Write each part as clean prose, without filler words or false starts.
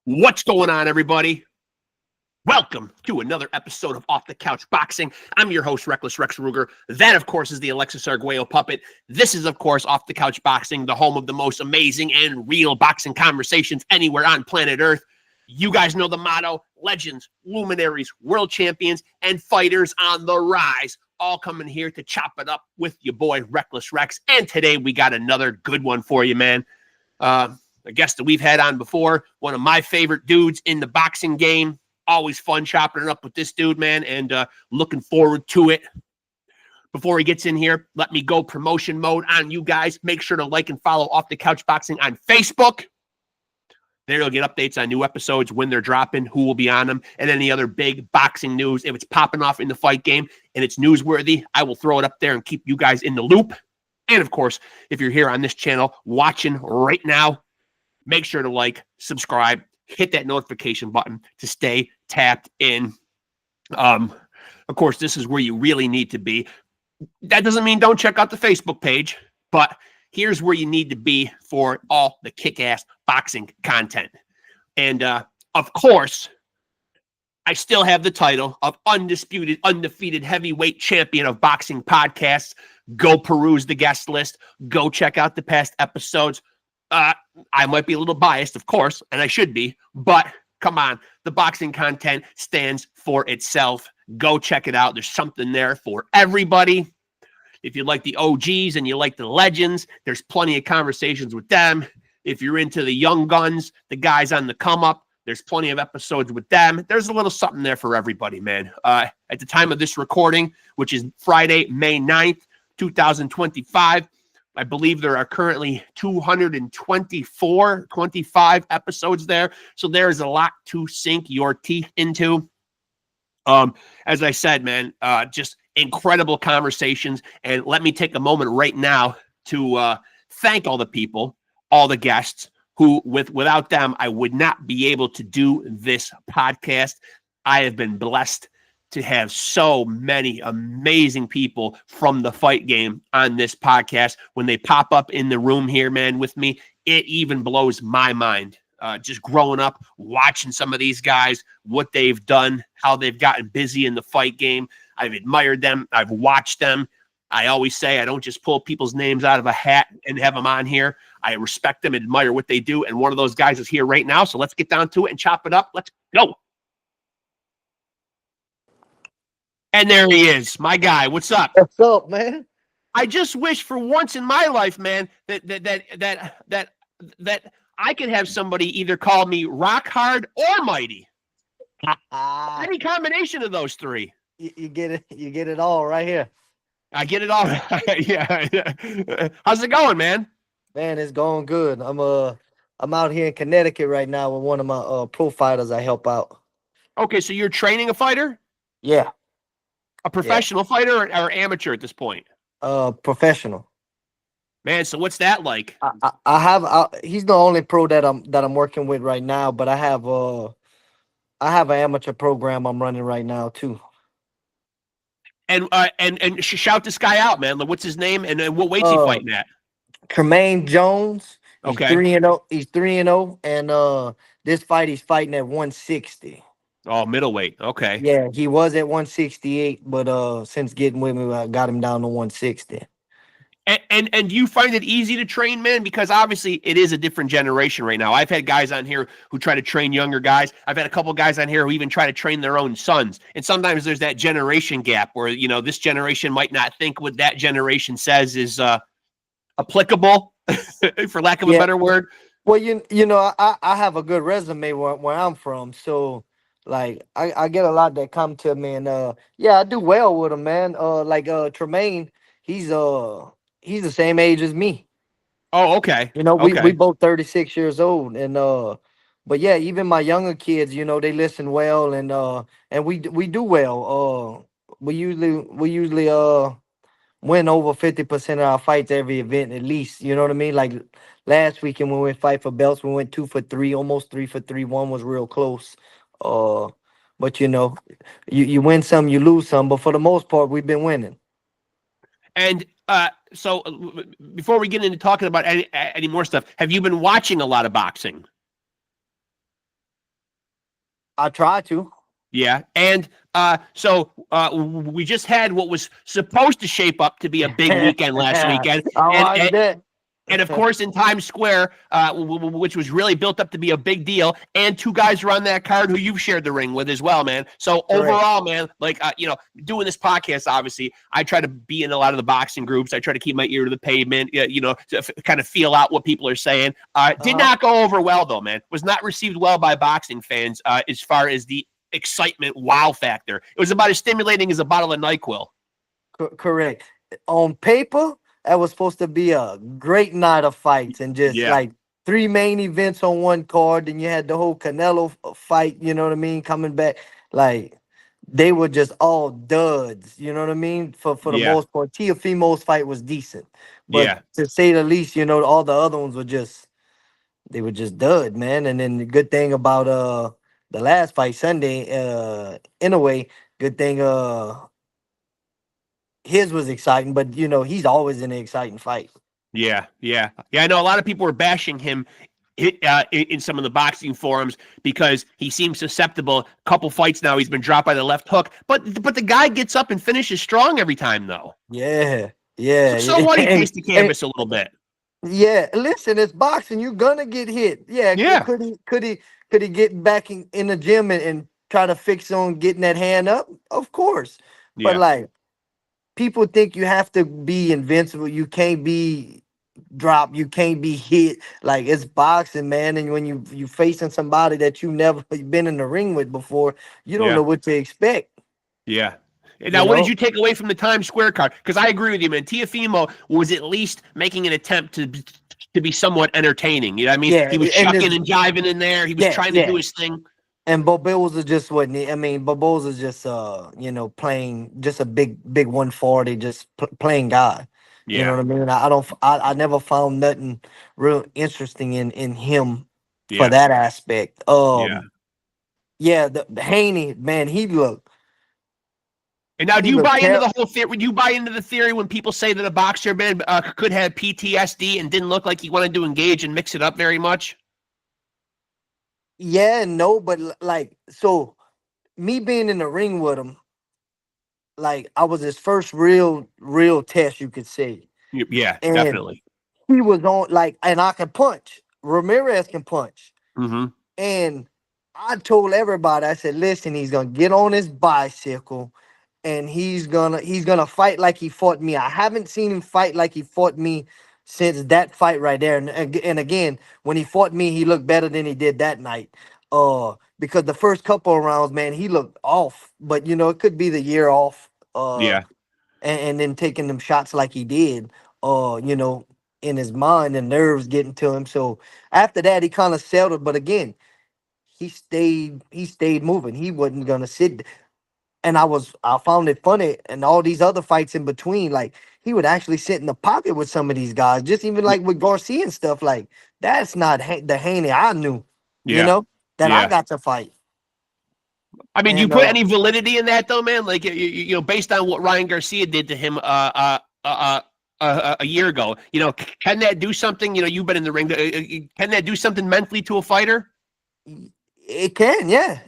What's going on, everybody? Welcome to another episode of Off the Couch Boxing. I'm your host, Reckless Rex Ruger. That, of course, is the Alexis Arguello puppet. This is, of course, Off the Couch Boxing, the home of the most amazing and real boxing conversations anywhere on planet Earth. You guys know the motto: legends, luminaries, world champions, and fighters on the rise, all coming here to chop it up with your boy, Reckless Rex. And today we got another good one for you, man. A guest that we've had on before, one of my favorite dudes in the boxing game. Always fun chopping it up with this dude, man, and looking forward to it. Before he gets in here, let me go promotion mode on you guys. Make sure to like and follow Off the Couch Boxing on Facebook. There you'll get updates on new episodes, when they're dropping, who will be on them, and any other big boxing news. If it's popping off in the fight game and it's newsworthy, I will throw it up there and keep you guys in the loop. And, of course, if you're here on this channel watching right now, make sure to like, subscribe, hit that notification button to stay tapped in. Of course, this is where you really need to be. That doesn't mean don't check out the Facebook page, but here's where you need to be for all the kick-ass boxing content. And, of course, I still have the title of undisputed, undefeated heavyweight champion of boxing podcasts. Go peruse the guest list. Go check out the past episodes. I might be a little biased, of course, and I should be, but come on, the boxing content stands for itself. Go check it out. There's something there for everybody. If you like the OGs and you like the legends, there's plenty of conversations with them. If you're into the young guns, the guys on the come up, there's plenty of episodes with them. There's a little something there for everybody, man. At the time of this recording, which is Friday, May 9th, 2025, I believe there are currently 25 episodes there. So there is a lot to sink your teeth into. As I said, man, just incredible conversations. And let me take a moment right now to thank all the people, all the guests who, without them, I would not be able to do this podcast. I have been blessed to have so many amazing people from the fight game on this podcast. When they pop up in the room here, man, with me, it even blows my mind. Just growing up, watching some of these guys, what they've done, how they've gotten busy in the fight game. I've admired them. I've watched them. I always say I don't just pull people's names out of a hat and have them on here. I respect them, admire what they do. And one of those guys is here right now. So let's get down to it and chop it up. Let's go. And there he is, my guy. What's up? What's up, man? I just wish for once in my life, man, that I could have somebody either call me rock hard or mighty. Any combination of those three. You get it. You get it all right here. I get it all. Yeah. How's it going, man? Man, it's going good. I'm out here in Connecticut right now with one of my pro fighters I help out. Okay, so you're training a fighter? Yeah. A professional fighter or amateur at this point? Professional. Man, so what's that like? He's the only pro that I'm working with right now, but I have an amateur program I'm running right now too. And shout this guy out, man. What's his name and what weight's he fighting at? Tremaine Jones. He's okay. 3-0. He's 3-0, and this fight he's fighting at 160. Oh, middleweight. Okay. Yeah, he was at 168, but since getting with me, I got him down to 160. And do you find it easy to train, man? Because obviously it is a different generation right now. I've had guys on here who try to train younger guys. I've had a couple guys on here who even try to train their own sons. And sometimes there's that generation gap where, you know, this generation might not think what that generation says is applicable, for lack of a better word. Well, you know, I have a good resume where I'm from, so like I get a lot that come to me, and yeah, I do well with them, man. Like Tremaine, he's the same age as me. Oh, okay. You know, we both 36 years old, and but yeah, even my younger kids, you know, they listen well, and we do well. We usually win over 50% of our fights every event at least. You know what I mean? Like last weekend when we fight for belts, we went 2 for 3, almost 3 for 3. One was real close. But you know, you win some, you lose some, but for the most part, we've been winning. And so before we get into talking about any more stuff, have you been watching a lot of boxing? I try to. Yeah, and we just had what was supposed to shape up to be a big weekend last I weekend, watched that. and of course in Times Square, which was really built up to be a big deal, and two guys were on that card who you've shared the ring with as well, man. So Correct. overall, man, like doing this podcast, obviously, I try to be in a lot of the boxing groups. I try to keep my ear to the pavement, to kind of feel out what people are saying. Did not go over well though, man. Was not received well by boxing fans as far as the excitement, wow factor. It was about as stimulating as a bottle of NyQuil. Correct. On paper, that was supposed to be a great night of fights and just Yeah. like three main events on one card. Then you had the whole Canelo fight, you know what I mean, coming back. Like they were just all duds, you know what I mean? For the Yeah. most part. Teofimo's fight was decent. But Yeah. to say the least, all the other ones were just dud, man. And then the good thing about the last fight Sunday, in a way, good thing his was exciting, but he's always in an exciting fight. Yeah. Yeah. Yeah. I know a lot of people were bashing him in some of the boxing forums because he seems susceptible. A couple fights now, he's been dropped by the left hook, but the guy gets up and finishes strong every time, though. Yeah, yeah. So what? He takes the canvas a little bit. Yeah, listen, it's boxing. You're gonna get hit. Yeah, Yeah. Could he get back in the gym and try to fix on getting that hand up? Of course, but Yeah. like people think you have to be invincible. You can't be dropped. You can't be hit. Like it's boxing, man. And when you facing somebody that you never been in the ring with before, you don't Yeah. know what to expect. Yeah. Now, what did you take away from the Times Square card? Because I agree with you, man. Teofimo was at least making an attempt to be somewhat entertaining. You know what I mean? Yeah, he was and chucking and jiving in there. He was trying to do his thing. And Bobo's just wasn't. I mean, Bobo's is just playing just a big 140, just playing guy. Yeah. You know what I mean? I never found nothing real interesting in him for that aspect. Yeah, the Haney, man, he looked. And now, do you buy into the whole theory? Do you buy into the theory when people say that a boxer could have PTSD and didn't look like he wanted to engage and mix it up very much? Yeah, no, but like, so me being in the ring with him, like I was his first real test, you could say. Yeah, And definitely. he was on and I can punch. Ramirez can punch. Mm-hmm. And I told everybody, I said, listen, he's gonna get on his bicycle and he's gonna fight like he fought me. I haven't seen him fight like he fought me since that fight right there. And again, when he fought me, he looked better than he did that night. Because the first couple of rounds, man, he looked off. But it could be the year off. And then taking them shots like he did. In his mind, and nerves getting to him. So after that, he kind of settled. But again, he stayed moving. He wasn't gonna sit. And I found it funny, and all these other fights in between, like he would actually sit in the pocket with some of these guys, just even like with Garcia and stuff. Like that's not the Haney I knew, that I got to fight. I mean, do you put any validity in that though, man? Like based on what Ryan Garcia did to him a year ago, can that do something? You've been in the ring. Can that do something mentally to a fighter? It can, yeah.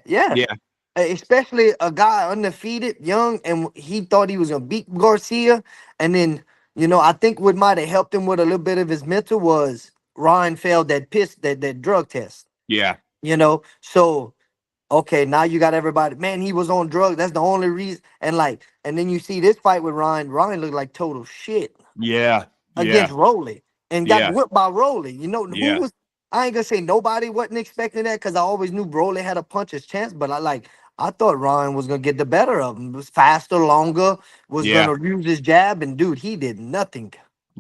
Especially a guy undefeated, young, and he thought he was gonna beat Garcia. And then, I think what might have helped him with a little bit of his mental was Ryan failed that drug test. Yeah. So okay, now you got everybody. Man, he was on drugs. That's the only reason. And then you see this fight with Ryan. Ryan looked like total shit. Yeah. Against Rolly, and got whipped by Rolly. Who was? I ain't gonna say nobody wasn't expecting that because I always knew Rolly had a puncher's chance. But I thought Ryan was gonna get the better of him. It was faster, longer. Was gonna use his jab, and dude, he did nothing.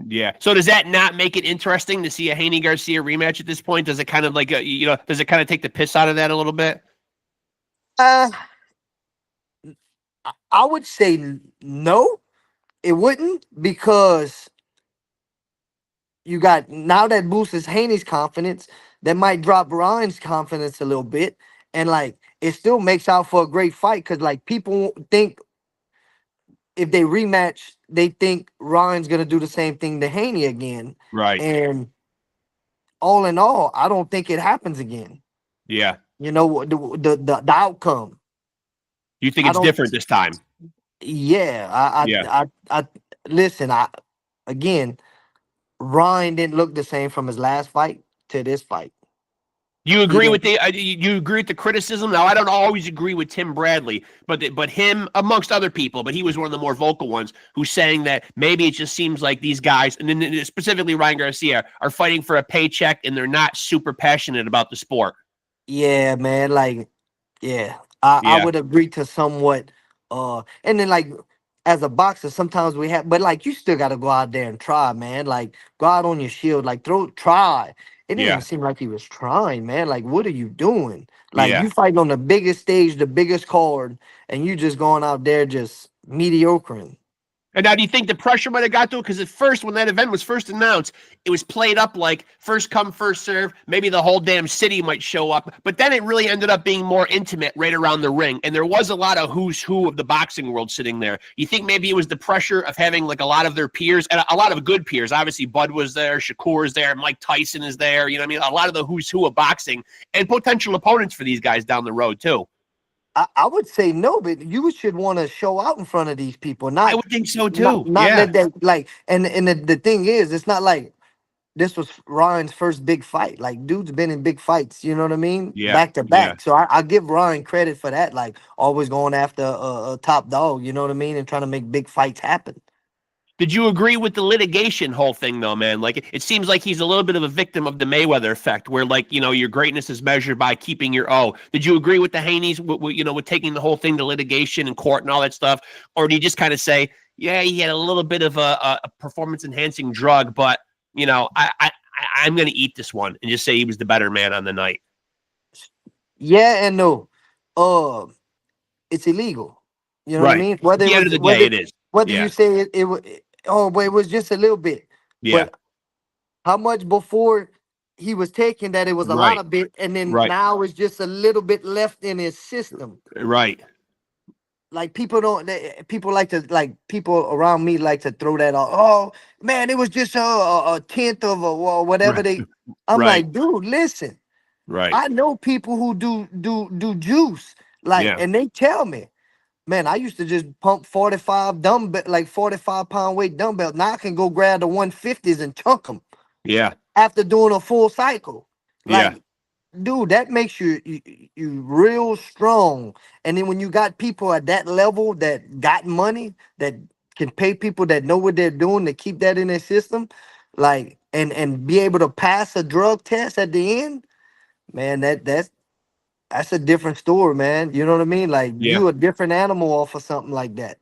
Yeah. So does that not make it interesting to see a Haney Garcia rematch at this point? Does it kind of does it kind of take the piss out of that a little bit? I would say no, it wouldn't, because you got now that boosts Haney's confidence. That might drop Ryan's confidence a little bit, and it still makes out for a great fight because people think if they rematch, they think Ryan's gonna do the same thing to Haney again. Right. And all in all, I don't think it happens again. Yeah. You know the outcome. You think I it's don't. different this time? Yeah, Yeah. I listen. Again, Ryan didn't look the same from his last fight to this fight. You He agree with didn't. you agree with the criticism? Now, I don't always agree with Tim Bradley, but him amongst other people, but he was one of the more vocal ones who's saying that maybe it just seems like these guys, and then specifically Ryan Garcia, are fighting for a paycheck and they're not super passionate about the sport. Yeah, man. Like, yeah, I Yeah, would agree to somewhat. And then like as a boxer, sometimes we have, but like you still got to go out there and try, man. Like go out on your shield, like try. It didn't even yeah, seem like he was trying, man. Like, what are you doing? Like yeah. you fighting on the biggest stage, the biggest card, and you just going out there just mediocre. And now, do you think the pressure might have got to it? Because at first, when that event was first announced, it was played up like first come, first serve. Maybe the whole damn city might show up. But then it really ended up being more intimate right around the ring. And there was a lot of who's who of the boxing world sitting there. You think maybe it was the pressure of having like a lot of their peers, and a lot of good peers. Obviously, Bud was there, Shakur is there, Mike Tyson is there. You know what I mean? A lot of the who's who of boxing and potential opponents for these guys down the road, too. I would say no, but you should want to show out in front of these people, I not would think so, not too. not Yeah. let that like. And the thing is, it's not like this was Ryan's first big fight. Like, dude's been in big fights, you know what I mean, Yeah. back to Yeah. back. So I give Ryan credit for that. Like, always going after a top dog, you know what I mean, and trying to make big fights happen. Did you agree with the litigation whole thing though, man? Like it seems like he's a little bit of a victim of the Mayweather effect, where like your greatness is measured by keeping your O. Did you agree with the Haneys, with taking the whole thing to litigation and court and all that stuff, or do you just kind of say, yeah, he had a little bit of a performance enhancing drug, but I'm going to eat this one and just say he was the better man on the night? Yeah and no. Uh, it's illegal. You know what I Right. mean? At the end of the day, it is. Whether Yeah. you say it was, oh, but it was just a little bit. Yeah. But how much before he was taking that it was a lot Right. of bit, and then Right. now it's just a little bit left in his system. Right. Like people don't, people like to like people around me like to throw that off. Oh man, it was just a tenth of a or whatever Right. they. I'm Right. like, dude, listen. Right. I know people who do juice, like, Yeah. and they tell me, man, I used to just pump 45 dumbbell, like 45-pound weight dumbbells. Now I can go grab the 150s and chunk them Yeah. after doing a full cycle. Yeah. Like, dude, that makes you real strong. And then when you got people at that level that got money, that can pay people that know what they're doing to keep that in their system, like, and be able to pass a drug test at the end, man, that's a different story, man. You know what I mean? Like, Yeah. you a different animal off of something like that.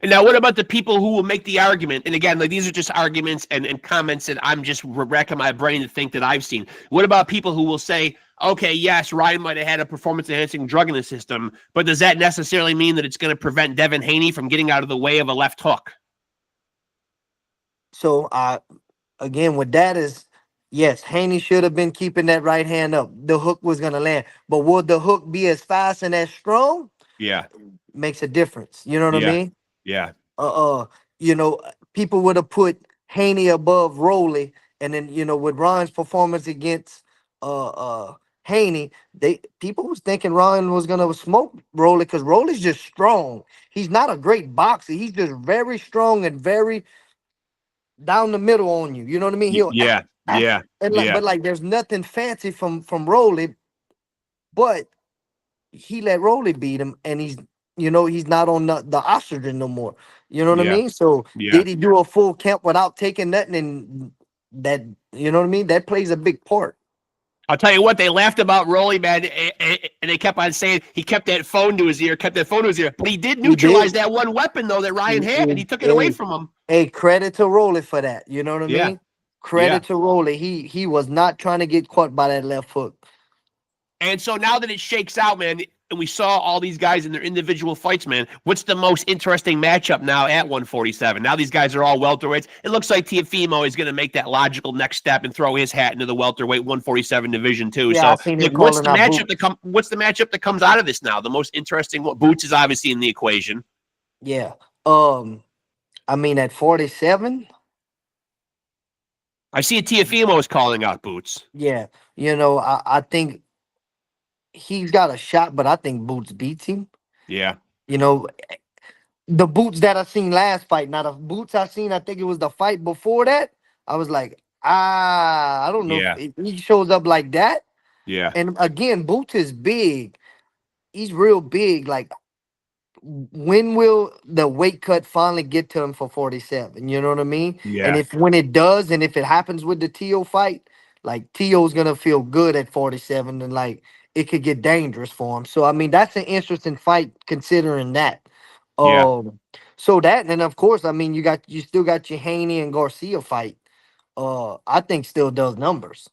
And now, what about the people who will make the argument? And again, like these are just arguments and comments that I'm just racking my brain to think that I've seen. What about people who will say, okay, yes, Ryan might have had a performance enhancing drug in the system, but does that necessarily mean that it's going to prevent Devin Haney from getting out of the way of a left hook? So again, with that is, yes, Haney should have been keeping that right hand up. The hook was gonna land, but would the hook be as fast and as strong? Yeah. Makes a difference. You know what I Yeah. mean? Yeah. You know, people would have put Haney above Rowley, and then with Ryan's performance against uh Haney, people was thinking Ryan was gonna smoke Rowley because Rowley's just strong. He's not a great boxer. He's just very strong and very down the middle on you. You know what I mean? Yeah. Yeah. And like, Yeah. but like, there's nothing fancy from Rowley, but he let Rowley beat him, and he's not on the oxygen no more. You know what I Yeah. mean? So Yeah. did he do a full camp without taking nothing? And that, you know what I mean? That plays a big part. I'll tell you what, they laughed about Rolly, man, and they kept on saying he kept that phone to his ear, but he did He neutralize did. that one weapon, though, that Ryan had, and he took it away Hey, from him. hey, credit to Rowley for that. You know what I Yeah. mean? Yeah. Credit to Rowley. He was not trying to get caught by that left hook. And so now that it shakes out, man, and we saw all these guys in their individual fights, man, what's the most interesting matchup now at 147? Now these guys are all welterweights. It looks like Teofimo is going to make that logical next step and throw his hat into the welterweight 147 division too. Yeah, I So, seen him like, what's calling the out matchup Boots. What's the matchup that comes out of this now? The most interesting one. Boots is obviously in the equation. Yeah. I mean, at 47. I see a Teofimo is calling out Boots. Yeah, I think he's got a shot, but I think Boots beats him. Yeah. You know, the Boots that I seen last fight, not the Boots I seen. I think it was the fight before that. I was like, I don't know Yeah. if he shows up like that. Yeah. And again, Boots is big. He's real big. Like, when will the weight cut finally get to him for 47? You know what I mean? And Yeah. if when it does, and if it happens with the Tio fight, like Tio's gonna feel good at 47, and like it could get dangerous for him. So I mean, that's an interesting fight considering that. Yeah. Um, so that, and of course, I mean, you still got your Haney and Garcia fight. I think still does numbers.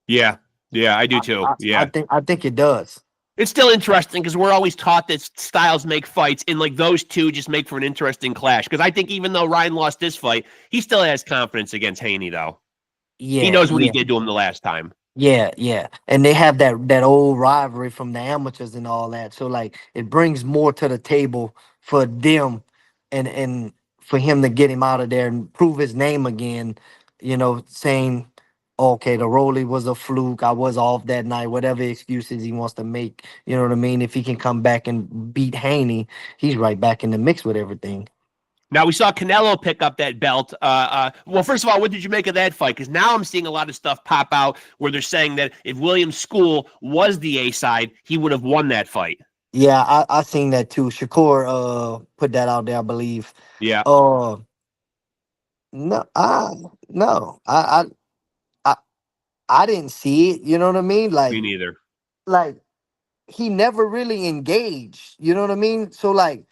Yeah. Yeah. I do I, too. I, I Yeah. think I think it does. It's still interesting because we're always taught that styles make fights, and like those two just make for an interesting clash. Because I think even though Ryan lost this fight, he still has confidence against Haney, though. He Yeah, knows what he yeah. did to him the last time. Yeah, yeah. And they have that old rivalry from the amateurs and all that. So like it brings more to the table for them and for him to get him out of there and prove his name again, saying, okay, the Rolly was a fluke. I was off that night, whatever excuses he wants to make. You know what I mean? If he can come back and beat Haney, he's right back in the mix with everything. Now we saw Canelo pick up that belt. Well, first of all, what did you make of that fight? Because now I'm seeing a lot of stuff pop out where they're saying that if William School was the A side, he would have won that fight. Yeah, I seen that too. Shakur put that out there, I believe. Yeah, Uh no, no. I I didn't see it, you know what I mean? me neither. Like he never really engaged, you know what I mean? So like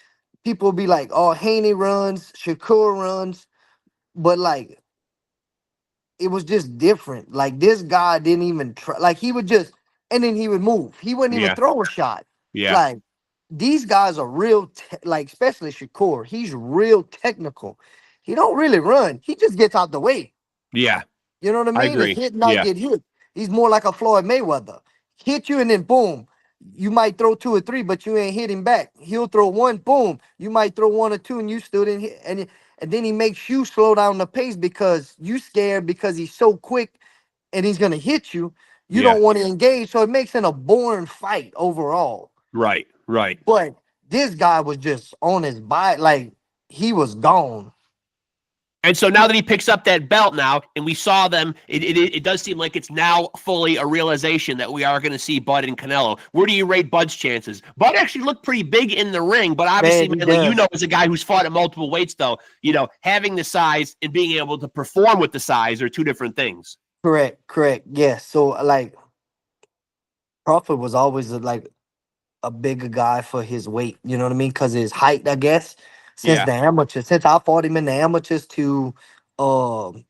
people be like, "Oh, Haney runs, Shakur runs," but like it was just different. Like this guy didn't even try. Like he would just, and then he would move. He wouldn't even Yeah, throw a shot. yeah, Like these guys are real, like especially Shakur. He's real technical. He don't really run. He just gets out the way. yeah. You know what I I mean? And agree. hit, not Yeah, get hit. He's more like a Floyd Mayweather. Hit you and then boom. You might throw two or three, but you ain't hit him back. He'll throw one, boom. You might throw one or two, and you still didn't hit. And then he makes you slow down the pace because you scared because he's so quick and he's gonna hit you. You yeah. don't want to engage, so it makes it a boring fight overall. Right, right. But this guy was just on his bike, like he was gone. And so now that he picks up that belt now, and we saw them, it does seem like it's now fully a realization that we are going to see Bud and Canelo. Where do you rate Bud's chances? Bud actually looked pretty big in the ring, but obviously, Man, he man, like does. as a guy who's fought at multiple weights, though, having the size and being able to perform with the size are two different things. Correct, correct. Yes. So like Crawford was always like a bigger guy for his weight. You know what I mean? Because his height, I guess, since Yeah, the amateurs, since I fought him in the amateurs um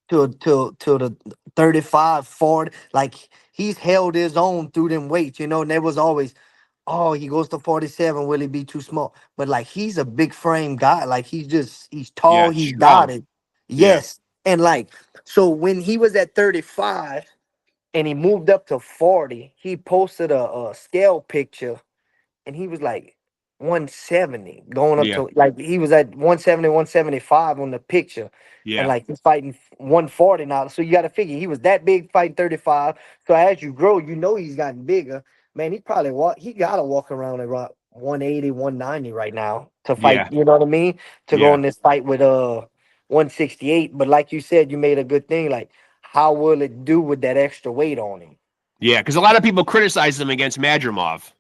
to the 35, 40, like he's held his own through them weights, and there was always, oh, he goes to 47, will he be too small? But like he's a big frame guy. Like he's tall, yeah, he's got strong. it. Yeah, Yes. And like so when he was at 35 and he moved up to 40, he posted a scale picture and he was like 170 going up yeah, to like he was at 170, 175 on the picture. And yeah, like he's fighting 140 now. So you got to figure he was that big fighting 35. So as you grow, he's gotten bigger. Man, he got to walk around at about 180, 190 right now to fight, yeah, you know what I mean? To go yeah. in this fight with 168. But like you said, you made a good thing. Like, how will it do with that extra weight on him? Yeah, because a lot of people criticize them against Madrimov.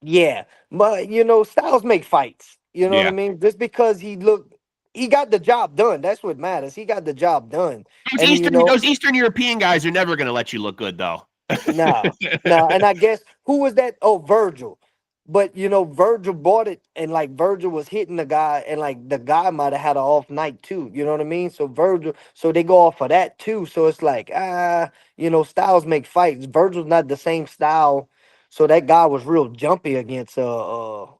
Yeah, but styles make fights. You know what I Yeah. mean? Just because he got the job done. That's what matters. He got the job done. And Those Eastern European guys are never going to let you look good, though. no, no. And I guess who was that? Oh, Virgil. But Virgil bought it, and like Virgil was hitting the guy, and like the guy might have had an off night too. You know what I mean? So they go off of that too. So it's like styles make fights. Virgil's not the same style. So that guy was real jumpy against Crawford.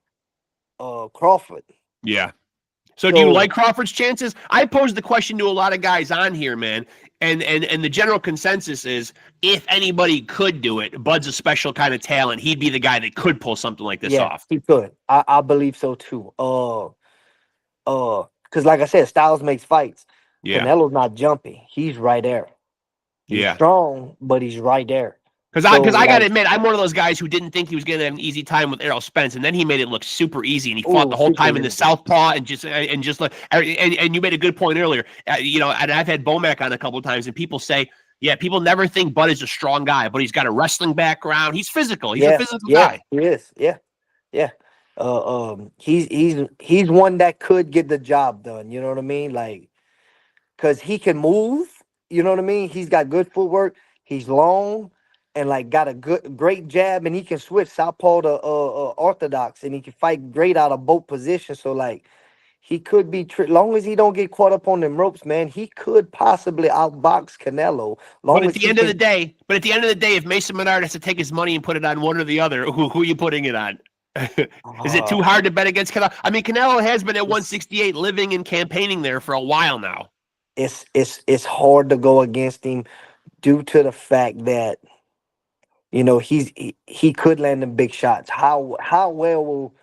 Yeah. So do you So like Crawford's chances? I posed the question to a lot of guys on here, man. And the general consensus is if anybody could do it, Bud's a special kind of talent. He'd be the guy that could pull something like this yeah, off. he could. I believe so too. Because like I said, Styles makes fights. Yeah. Canelo's not jumpy. He's right there. He's Yeah. strong, but he's right there. Because So I got to like, admit, I'm one of those guys who didn't think he was going to have an easy time with Errol Spence, and then he made it look super easy, and he fought oh, the whole super time in the easy. southpaw, and just like, and you made a good point earlier. And I've had Bomac on a couple of times, and people say, yeah, people never think Bud is a strong guy, but he's got a wrestling background. He's physical. He's a Yeah, physical yeah, guy. he is. Yeah, yeah. He's one that could get the job done. You know what I mean? Like, cause he can move. You know what I mean? He's got good footwork. He's long, and like got a great jab, and he can switch southpaw to orthodox, and he can fight great out of both positions. So like, he could be long as he don't get caught up on them ropes, man. He could possibly outbox Canelo. But Long at as the he end of the can. day, if Mason Menard has to take his money and put it on one or the other, who are you putting it on? Is it too Uh, hard to bet against Canelo? I mean, Canelo has been at it's 168, living and campaigning there for a while now. it's hard to go against him due to the fact that he could land them big shots. How well will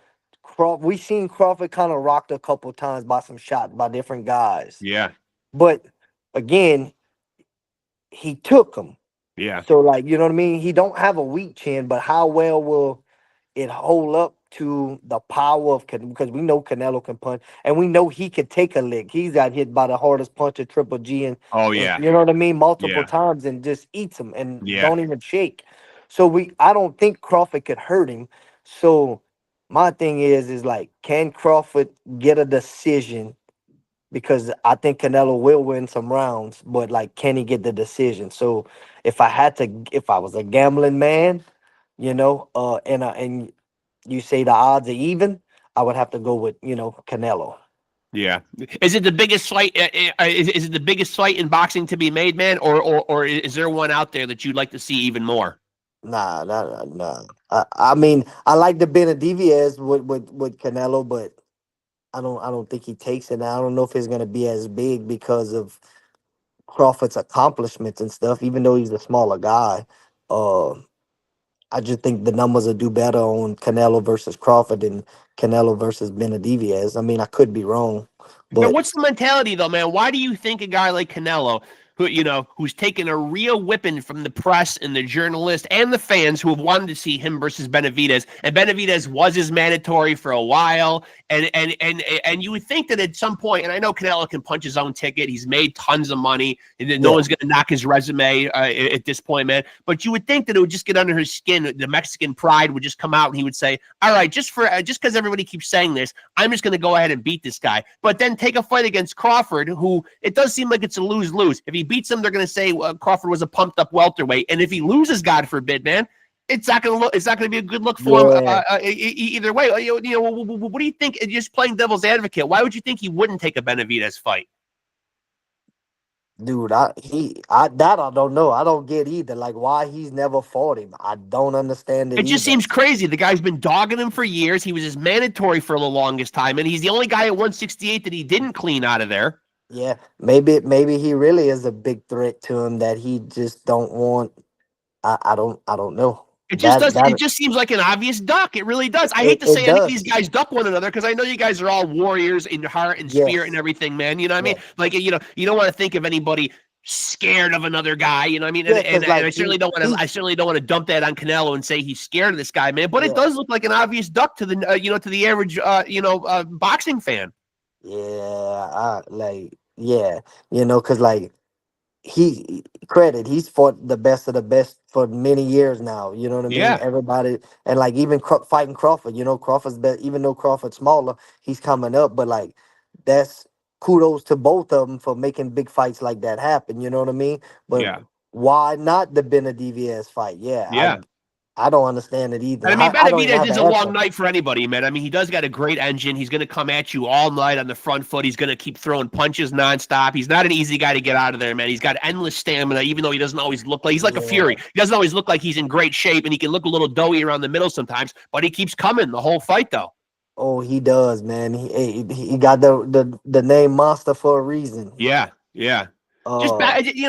Crawford? We seen Crawford kind of rocked a couple times by some shots by different guys, Yeah, but again, he took them. yeah. So like you know what I mean. He don't have a weak chin, but how well will it hold up to the power of because we know Canelo can punch and we know he could take a lick. He's got hit by the hardest punch of Triple G Oh and yeah, you know what I mean multiple yeah, times and just eats him and yeah, don't even shake. So I don't think Crawford could hurt him. So my thing is like can Crawford get a decision? Because I think Canelo will win some rounds, but like can he get the decision? So if I was a gambling man, and you say the odds are even, I would have to go with Canelo. yeah. Is it the biggest fight? Is it the biggest fight in boxing to be made, man? Or is there one out there that you'd like to see even more? Nah, nah, nah. Nah. I mean, I like the Benavidez with Canelo, but I don't think he takes it. I don't know if it's gonna be as big because of Crawford's accomplishments and stuff. Even though he's a smaller guy, uh, I just think the numbers will do better on Canelo versus Crawford than Canelo versus Benavidez. I mean, I could be wrong, But but what's the mentality though, man? Why do you think a guy like Canelo, who's taken a real whipping from the press and the journalists and the fans who have wanted to see him versus Benavidez, and Benavidez was his mandatory for a while, and you would think that at some point, and I know Canelo can punch his own ticket, he's made tons of money, and that no yeah, one's going to knock his resume at this point, man. But you would think that it would just get under his skin, the Mexican pride would just come out, and he would say, "All right, just because everybody keeps saying this, I'm just going to go ahead and beat this guy." But then take a fight against Crawford, who it does seem like it's a lose-lose. If he beats him, they're going to say Crawford was a pumped-up welterweight, and if he loses, God forbid, man, it's not going to be a good look for him yeah, either way. What do you think? Just playing devil's advocate, why would you think he wouldn't take a Benavidez fight? dude. That I don't know. I don't get either. Like why he's never fought him. I don't understand it It just either. seems crazy. The guy's been dogging him for years. He was his mandatory for the longest time, and he's the only guy at 168 that he didn't clean out of there. Yeah, maybe he really is a big threat to him that he just don't want. I don't know. It just That does. that It just seems like an obvious duck. It really does. I hate it, to it say any of does. these guys duck one another because I know you guys are all warriors in heart and spirit and Yes. everything, man. You know what I mean? Yes. Like you don't want to think of anybody scared of another guy. You know what I mean? And, Yeah, and, because and like I certainly don't want to. I certainly don't want to dump that on Canelo and say he's scared of this guy, man. But it yeah. does look like an obvious duck to the to the average boxing fan. Yeah, yeah, because like he's fought the best of the best for many years now. You know what I mean? Yeah, Everybody and like even fighting Crawford. Crawford's even though Crawford's smaller, he's coming up. But like that's kudos to both of them for making big fights like that happen. You know what I mean? But yeah, why not the Benavidez fight? Yeah, yeah. I don't understand it either. And I mean, I don't even Benavidez have the is a long answer. night for anybody, man. I mean, he does got a great engine. He's going to come at you all night on the front foot. He's going to keep throwing punches nonstop. He's not an easy guy to get out of there, man. He's got endless stamina, even though he doesn't always look like he's like a Yeah. fury. He doesn't always look like he's in great shape, and he can look a little doughy around the middle sometimes, but he keeps coming the whole fight, though. Oh, he does, man. He got the name Monster for a reason. Yeah, yeah. Uh,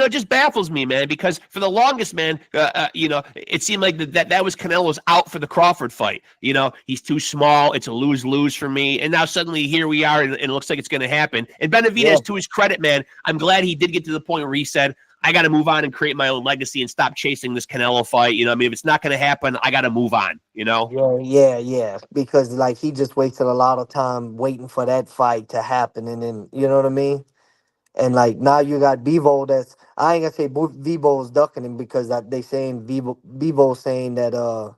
Just baffles me, man. Because for the longest, man, it seemed like that was Canelo's out for the Crawford fight. He's too small. It's a lose for me. And now suddenly here we are, and it looks like it's going to happen. And yeah, Benavidez, to his credit, man, I'm glad he did get to the point where he said, I got to move on and create my own legacy and stop chasing this Canelo fight. You know, I mean, if it's not going to happen, I got to move on. You know? Yeah. Because like he just wasted a lot of time waiting for that fight to happen, and then you know what I mean. And like now you got Bevo. That's I ain't gonna say Vivo's ducking him because they saying Vivo saying that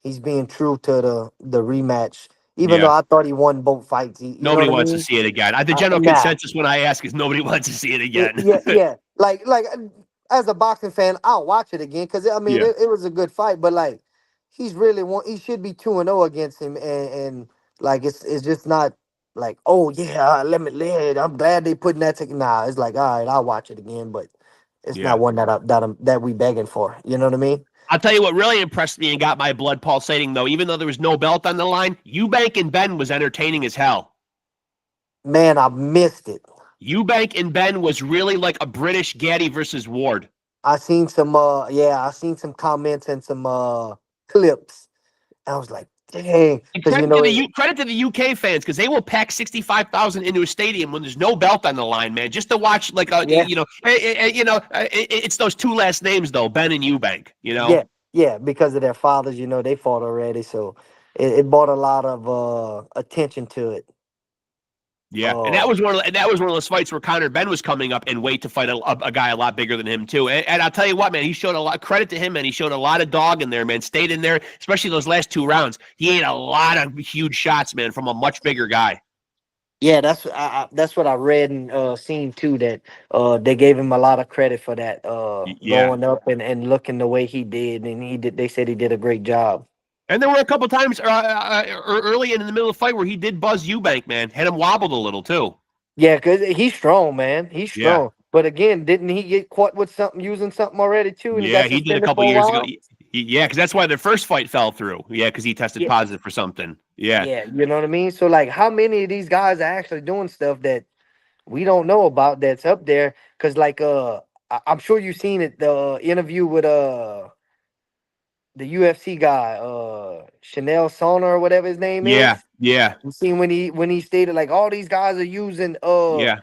he's being true to the rematch. Even though Yeah. I thought he won both fights, you know Nobody what I wants to mean? see it again. The general Nah, consensus when I ask is nobody wants to see it again. yeah. Like as a boxing fan, I'll watch it again because I mean Yeah. it was a good fight. But like he's really he should be 2-0 against him, and like it's just not like oh yeah let me live. I'm glad they putting that. Nah, it's like all right, I'll watch it again, but it's Yeah. not one that we begging for. You know what I mean? I'll tell you what really impressed me and got my blood pulsating, though, even though there was no belt on the line, Eubank and Ben was entertaining as hell. Man, I missed it. Eubank and Ben was really like a British Gaddy versus Ward. I seen some I seen some comments and some clips. I was like, dang, And because you know credit to the UK fans because they will pack 65,000 into a stadium when there's no belt on the line, man, just to watch like yeah. it's those two last names though, Ben and Eubank. You know. Yeah, because of their fathers, you know, they fought already, so it brought a lot of attention to it. Yeah, and that was one of those fights where Conor Ben was coming up and wait to fight a guy a lot bigger than him too. And I'll tell you what, man, he showed a lot. Credit to him, man. He showed a lot of dog in there, man. Stayed in there, especially those last 2 rounds. He ate a lot of huge shots, man, from a much bigger guy. Yeah, that's what I read and seen too. That they gave him a lot of credit for that Yeah. going up and looking the way he did, and he did. They said he did a great job. And there were a couple times early in the middle of the fight where he did buzz Eubank, man. Had him wobbled a little too. Yeah, because he's strong, man. He's Yeah. strong. But again, didn't he get caught with something using something already too? And Yeah, he got he did a suspended couple for a years ago. while? Yeah, because that's why their first fight fell through. Yeah, because he tested positive for something. Yeah. Yeah, you know what I mean? So like how many of these guys are actually doing stuff that we don't know about that's up there? Cause like I'm sure you've seen it, the interview with the UFC guy, Chanel Sona or whatever his name is. Yeah. You seen when he stated like all these guys are using Yeah.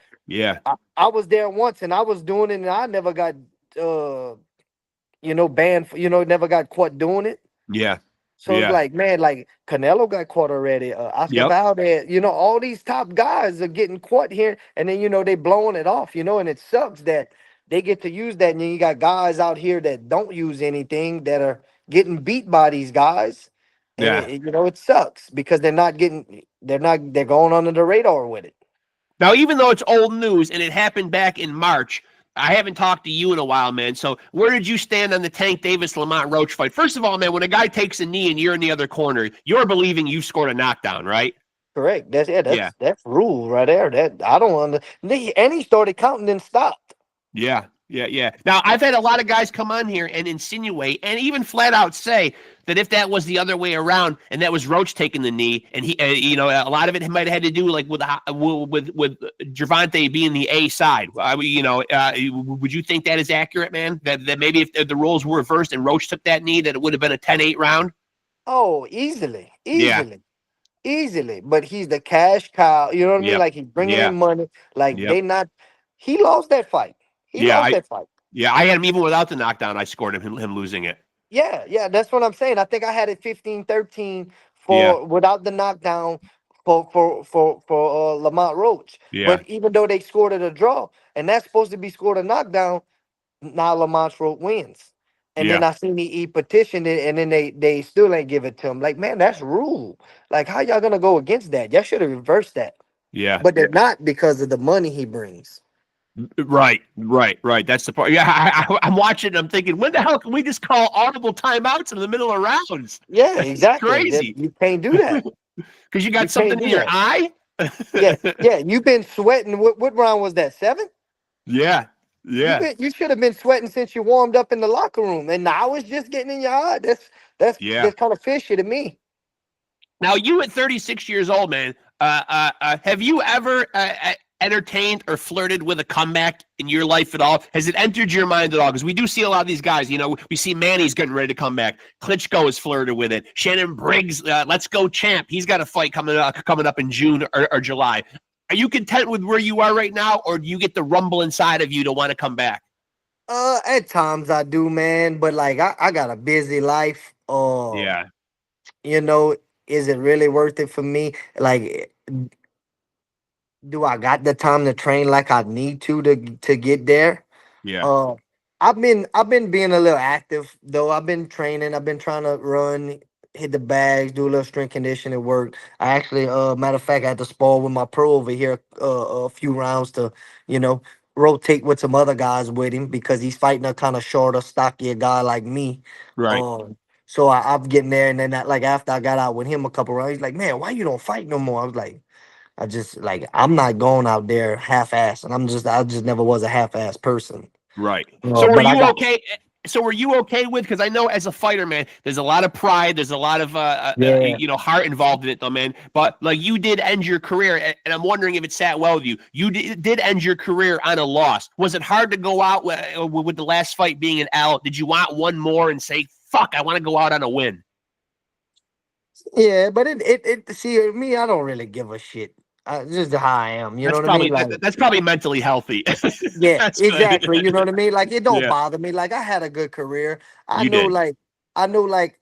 I was there once and I was doing it and I never got banned for, never got caught doing it. Yeah. So it's like, man, like Canelo got caught already. Oscar Yep. Valdez, all these top guys are getting caught here, and then they blowing it off, and it sucks that they get to use that, and then you got guys out here that don't use anything that are getting beat by these guys, and Yeah. it sucks because they're going under the radar with it. Now, even though it's old news and it happened back in March, I haven't talked to you in a while, man. So where did you stand on the Tank Davis-Lamont Roach fight? First of all, man, when a guy takes a knee and you're in the other corner, you're believing you scored a knockdown, right? Correct. That's rule right there. That I don't understand. And he started counting and stopped. Yeah. Now, I've had a lot of guys come on here and insinuate and even flat out say that if that was the other way around and that was Roach taking the knee and he, a lot of it might have had to do like with Gervonta being the A side. Would you think that is accurate, man? That maybe if the roles were reversed and Roach took that knee, that it would have been a 10-8 round? Oh, easily. But he's the cash cow. You know what I mean? Like he's bringing in money. Like he lost that fight. I had him even without the knockdown. I scored him losing it. Yeah, that's what I'm saying. I think I had it 15-13 without the knockdown for Lamont Roach. Yeah. But even though they scored at a draw, and that's supposed to be scored a knockdown, now Lamont Roach wins. And then I seen he petitioned it, and then they still ain't give it to him. Like, man, that's rule. Like, how y'all gonna go against that? Y'all should have reversed that. Yeah. But they're not because of the money he brings. Right. That's the part. Yeah, I'm watching. I'm thinking, when the hell can we just call audible timeouts in the middle of rounds? Yeah, exactly. Crazy. You can't do that because you got something in your eye. Yeah. You've been sweating. What round was that? 7? Yeah. You should have been sweating since you warmed up in the locker room, and now it's just getting in your eye. That's kind of fishy to me. Now, you at 36 years old, man. Have you ever entertained or flirted with a comeback in your life at all? Has it entered your mind at all? Because we do see a lot of these guys. We see Manny's getting ready to come back. Klitschko has flirted with it. Shannon Briggs, let's go champ. He's got a fight coming up in June or July. Are you content with where you are right now, or do you get the rumble inside of you to want to come back? At times I do, man, but like I got a busy life. Yeah, You know, is it really worth it for me? Like, do I got the time to train like I need to get there? yeah, Uh, I've been being a little active though. I've been training. I've been trying to run, hit the bags, do a little strength conditioning work. I actually, matter of fact, I had to spar with my pro over here a few rounds to, you know, rotate with some other guys with him because he's fighting a kind of shorter, stockier guy like me. right. So I'm getting there, and then like after I got out with him a couple rounds, he's like, "Man, why you don't fight no more?" I was like, I just like I'm not going out there half-ass, and I just never was a half-ass person. Right. So were But I you got okay? So were you okay with? Because I know as a fighter, man, there's a lot of pride, there's a lot of yeah. heart involved in it, though, man. But like you did end your career, and I'm wondering if it sat well with you. You did end your career on a loss. Was it hard to go out with the last fight being an L? Did you want one more and say, "Fuck, I want to go out on a win"? Yeah, but it see me, I don't really give a shit. Just how I am, you know That's what I mean? probably Like, that's probably mentally healthy. yeah, That's good. exactly. You know what I mean? Like, it don't Yeah, bother me. Like, I had a good career. I you know, did. like, I know, like,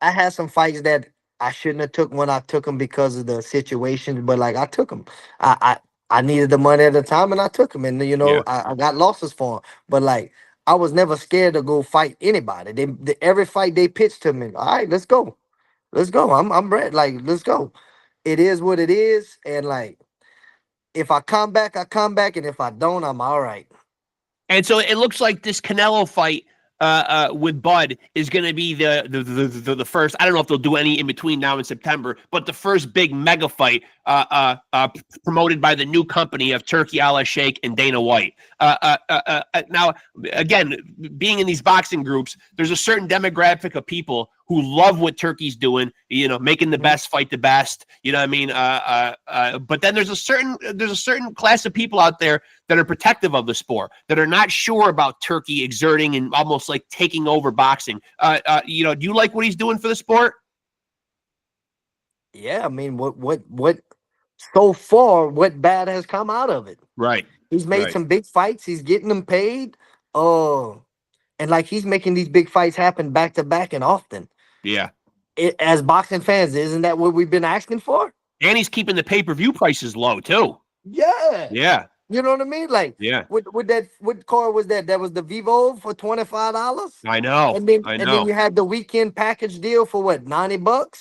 I had some fights that I shouldn't have took when I took them because of the situations, but like, I took them. I I needed the money at the time, and I took them, and Yeah. I got losses for them. But like, I was never scared to go fight anybody. Every fight they pitched to me. All right, let's go. Let's go. I'm ready. Like, let's go. It is what it is. And like, if I come back, I come back. And if I don't, I'm all right. And so it looks like this Canelo fight with Bud is going to be the first. I don't know if they'll do any in between now and September, but the first big mega fight promoted by the new company of Turkey Al Sheikh and Dana White. Now, again, being in these boxing groups, there's a certain demographic of people who love what Turkey's doing. You know, making the Mhm. best fight the best. You know what I mean? But then there's a certain class of people out there that are protective of the sport, that are not sure about Turkey exerting and almost like taking over boxing. Do you like what he's doing for the sport? Yeah, I mean, what? So far, what bad has come out of it? Right, He's made right. some big fights. He's getting them paid. Uh, and like he's making these big fights happen back to back and often. Yeah. As boxing fans, isn't that what we've been asking for? And he's keeping the pay-per-view prices low too. Yeah. Yeah, You know what I mean? Like, yeah. what car was that? That was the Vivo for $25. I know. I And then know. you had the weekend package deal for what, $90?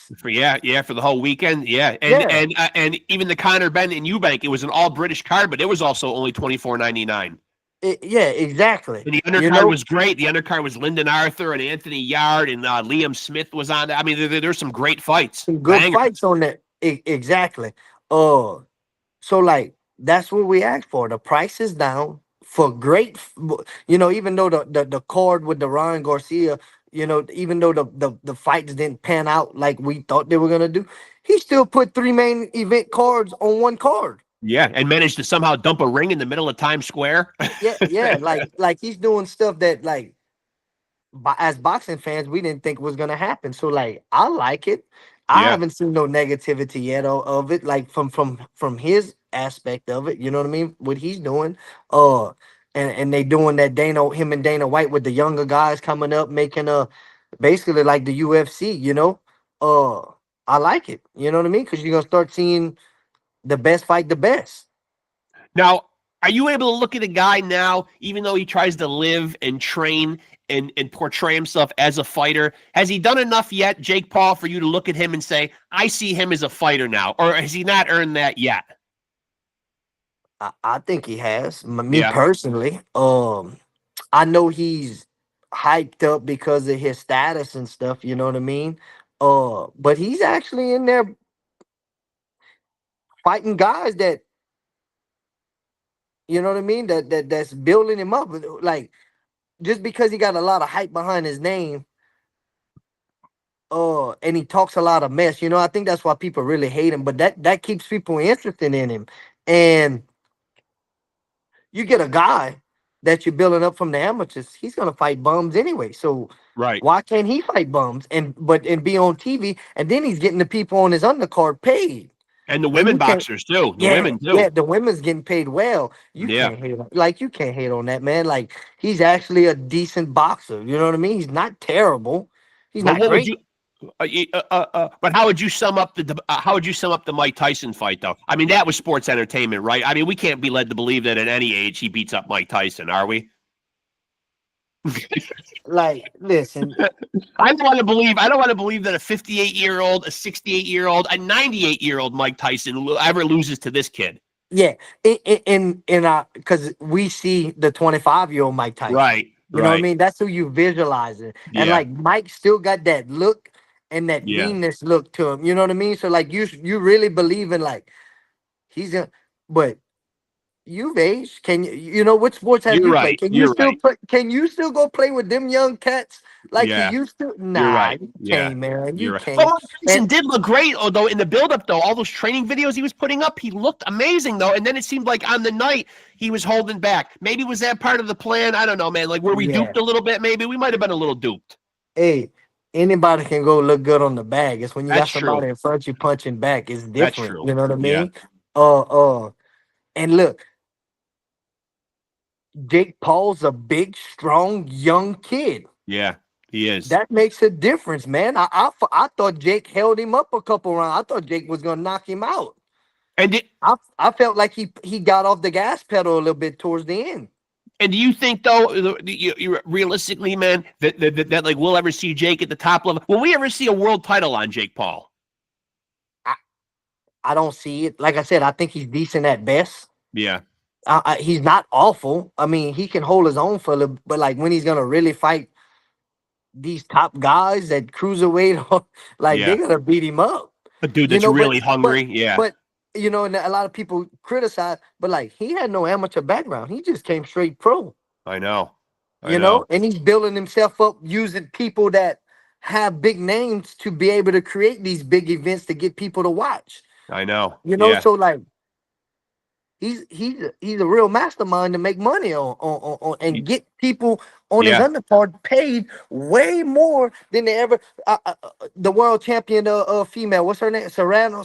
For the whole weekend. Yeah. And Yeah. even the Conor Benn and Eubank, it was an all British card, but it was also only $24.99. Yeah, exactly. And the You undercard know, was great. The undercard was Lyndon Arthur and Anthony Yard, and Liam Smith was on. I mean, there's some great fights, some good bangers. fights on that. Exactly. Uh so like that's what we asked for. The price is down for great even though the card with the Ryan Garcia, even though the fights didn't pan out like we thought they were gonna do, he still put three main event cards on one card. Yeah, and managed to somehow dump a ring in the middle of Times Square. Yeah, yeah, like he's doing stuff that like as boxing fans we didn't think was gonna happen. So like I like it. I Yeah, haven't seen no negativity yet of it, like from his aspect of it. You know what I mean? What he's doing. Uh and they doing that him and Dana White with the younger guys coming up, making basically like the UFC. Uh I like it. You know what I mean? Because you're gonna start seeing the best fight the best. now, are you able to look at a guy now, even though he tries to live and train and portray himself as a fighter? Has he done enough yet, Jake Paul, for you to look at him and say, I see him as a fighter now? Or has he not earned that yet? I think he has. Me Yeah. personally, I know he's hyped up because of his status and stuff. You know what I mean? But he's actually in there fighting guys that you know what I mean. That's building him up. Like just because he got a lot of hype behind his name, and he talks a lot of mess. I think that's why people really hate him. But that keeps people interested in him, and you get a guy that you're building up from the amateurs, he's gonna fight bums anyway. So Right. why can't he fight bums and be on TV? And then he's getting the people on his undercard paid. And the And women you can't. boxers too. The Yeah, women too. yeah, the women's getting paid well. You Yeah. can't hate on, like you can't hate on that man. Like he's actually a decent boxer. You know what I mean? He's not terrible. He's But not what would great. you? But how would you sum up how would you sum up the Mike Tyson fight though? I mean, that was sports entertainment, right? I mean, we can't be led to believe that at any age he beats up Mike Tyson, are we? Like, listen, I don't want to believe. I don't want to believe that a 58-year-old, a 68-year-old, a 98-year-old Mike Tyson ever loses to this kid. yeah, in our because we see the 25-year-old Mike Tyson. Right. You know what I Right. mean? That's who you visualize it. And Yeah. like Mike still got that look and that Yeah. meanness look to him. You know what I mean? So like you really believe in like he's a but you've aged. Can you know what sports have You're you played? right. Can you You're still right. play? Can you still go play with them young cats like you Yeah. used to? You're Nah, right. you Yeah. can't, man. You You're right. But can't. Mike And Tyson did look great, although in the build-up, though, all those training videos he was putting up, he looked amazing, though. And then it seemed like on the night he was holding back. Maybe was that part of the plan? I don't know, man. Like, were we yeah, duped a little bit? Maybe we might have been a little duped. hey, anybody can go look good on the bag. It's when you got That's true. somebody in front you punching back. It's That's different. true. You know what I Yeah. mean? And look, Jake Paul's a big, strong, young kid. Yeah. He is. That makes a difference, man. I thought Jake held him up a couple rounds. I thought Jake was gonna knock him out. And I felt like he got off the gas pedal a little bit towards the end. do you think though, you realistically, man, that like we'll ever see Jake at the top level? Will we ever see a world title on Jake Paul? I don't see it. Like I said, I think he's decent at best. Yeah. He's not awful. I mean, he can hold his own for a little, but like when he's gonna really fight these top guys at cruiserweight, like Yeah. they're gonna beat him up. A dude You that's know, really hungry. Yeah. but you know, and a lot of people criticize, but like he had no amateur background. He just came straight pro. I know. I You know. know, and he's building himself up using people that have big names to be able to create these big events to get people to watch. I know. You know, Yeah. so like he's a real mastermind to make money on and get people on his Yeah. undercard paid way more than they ever. The world champion female, what's her name? Serrano.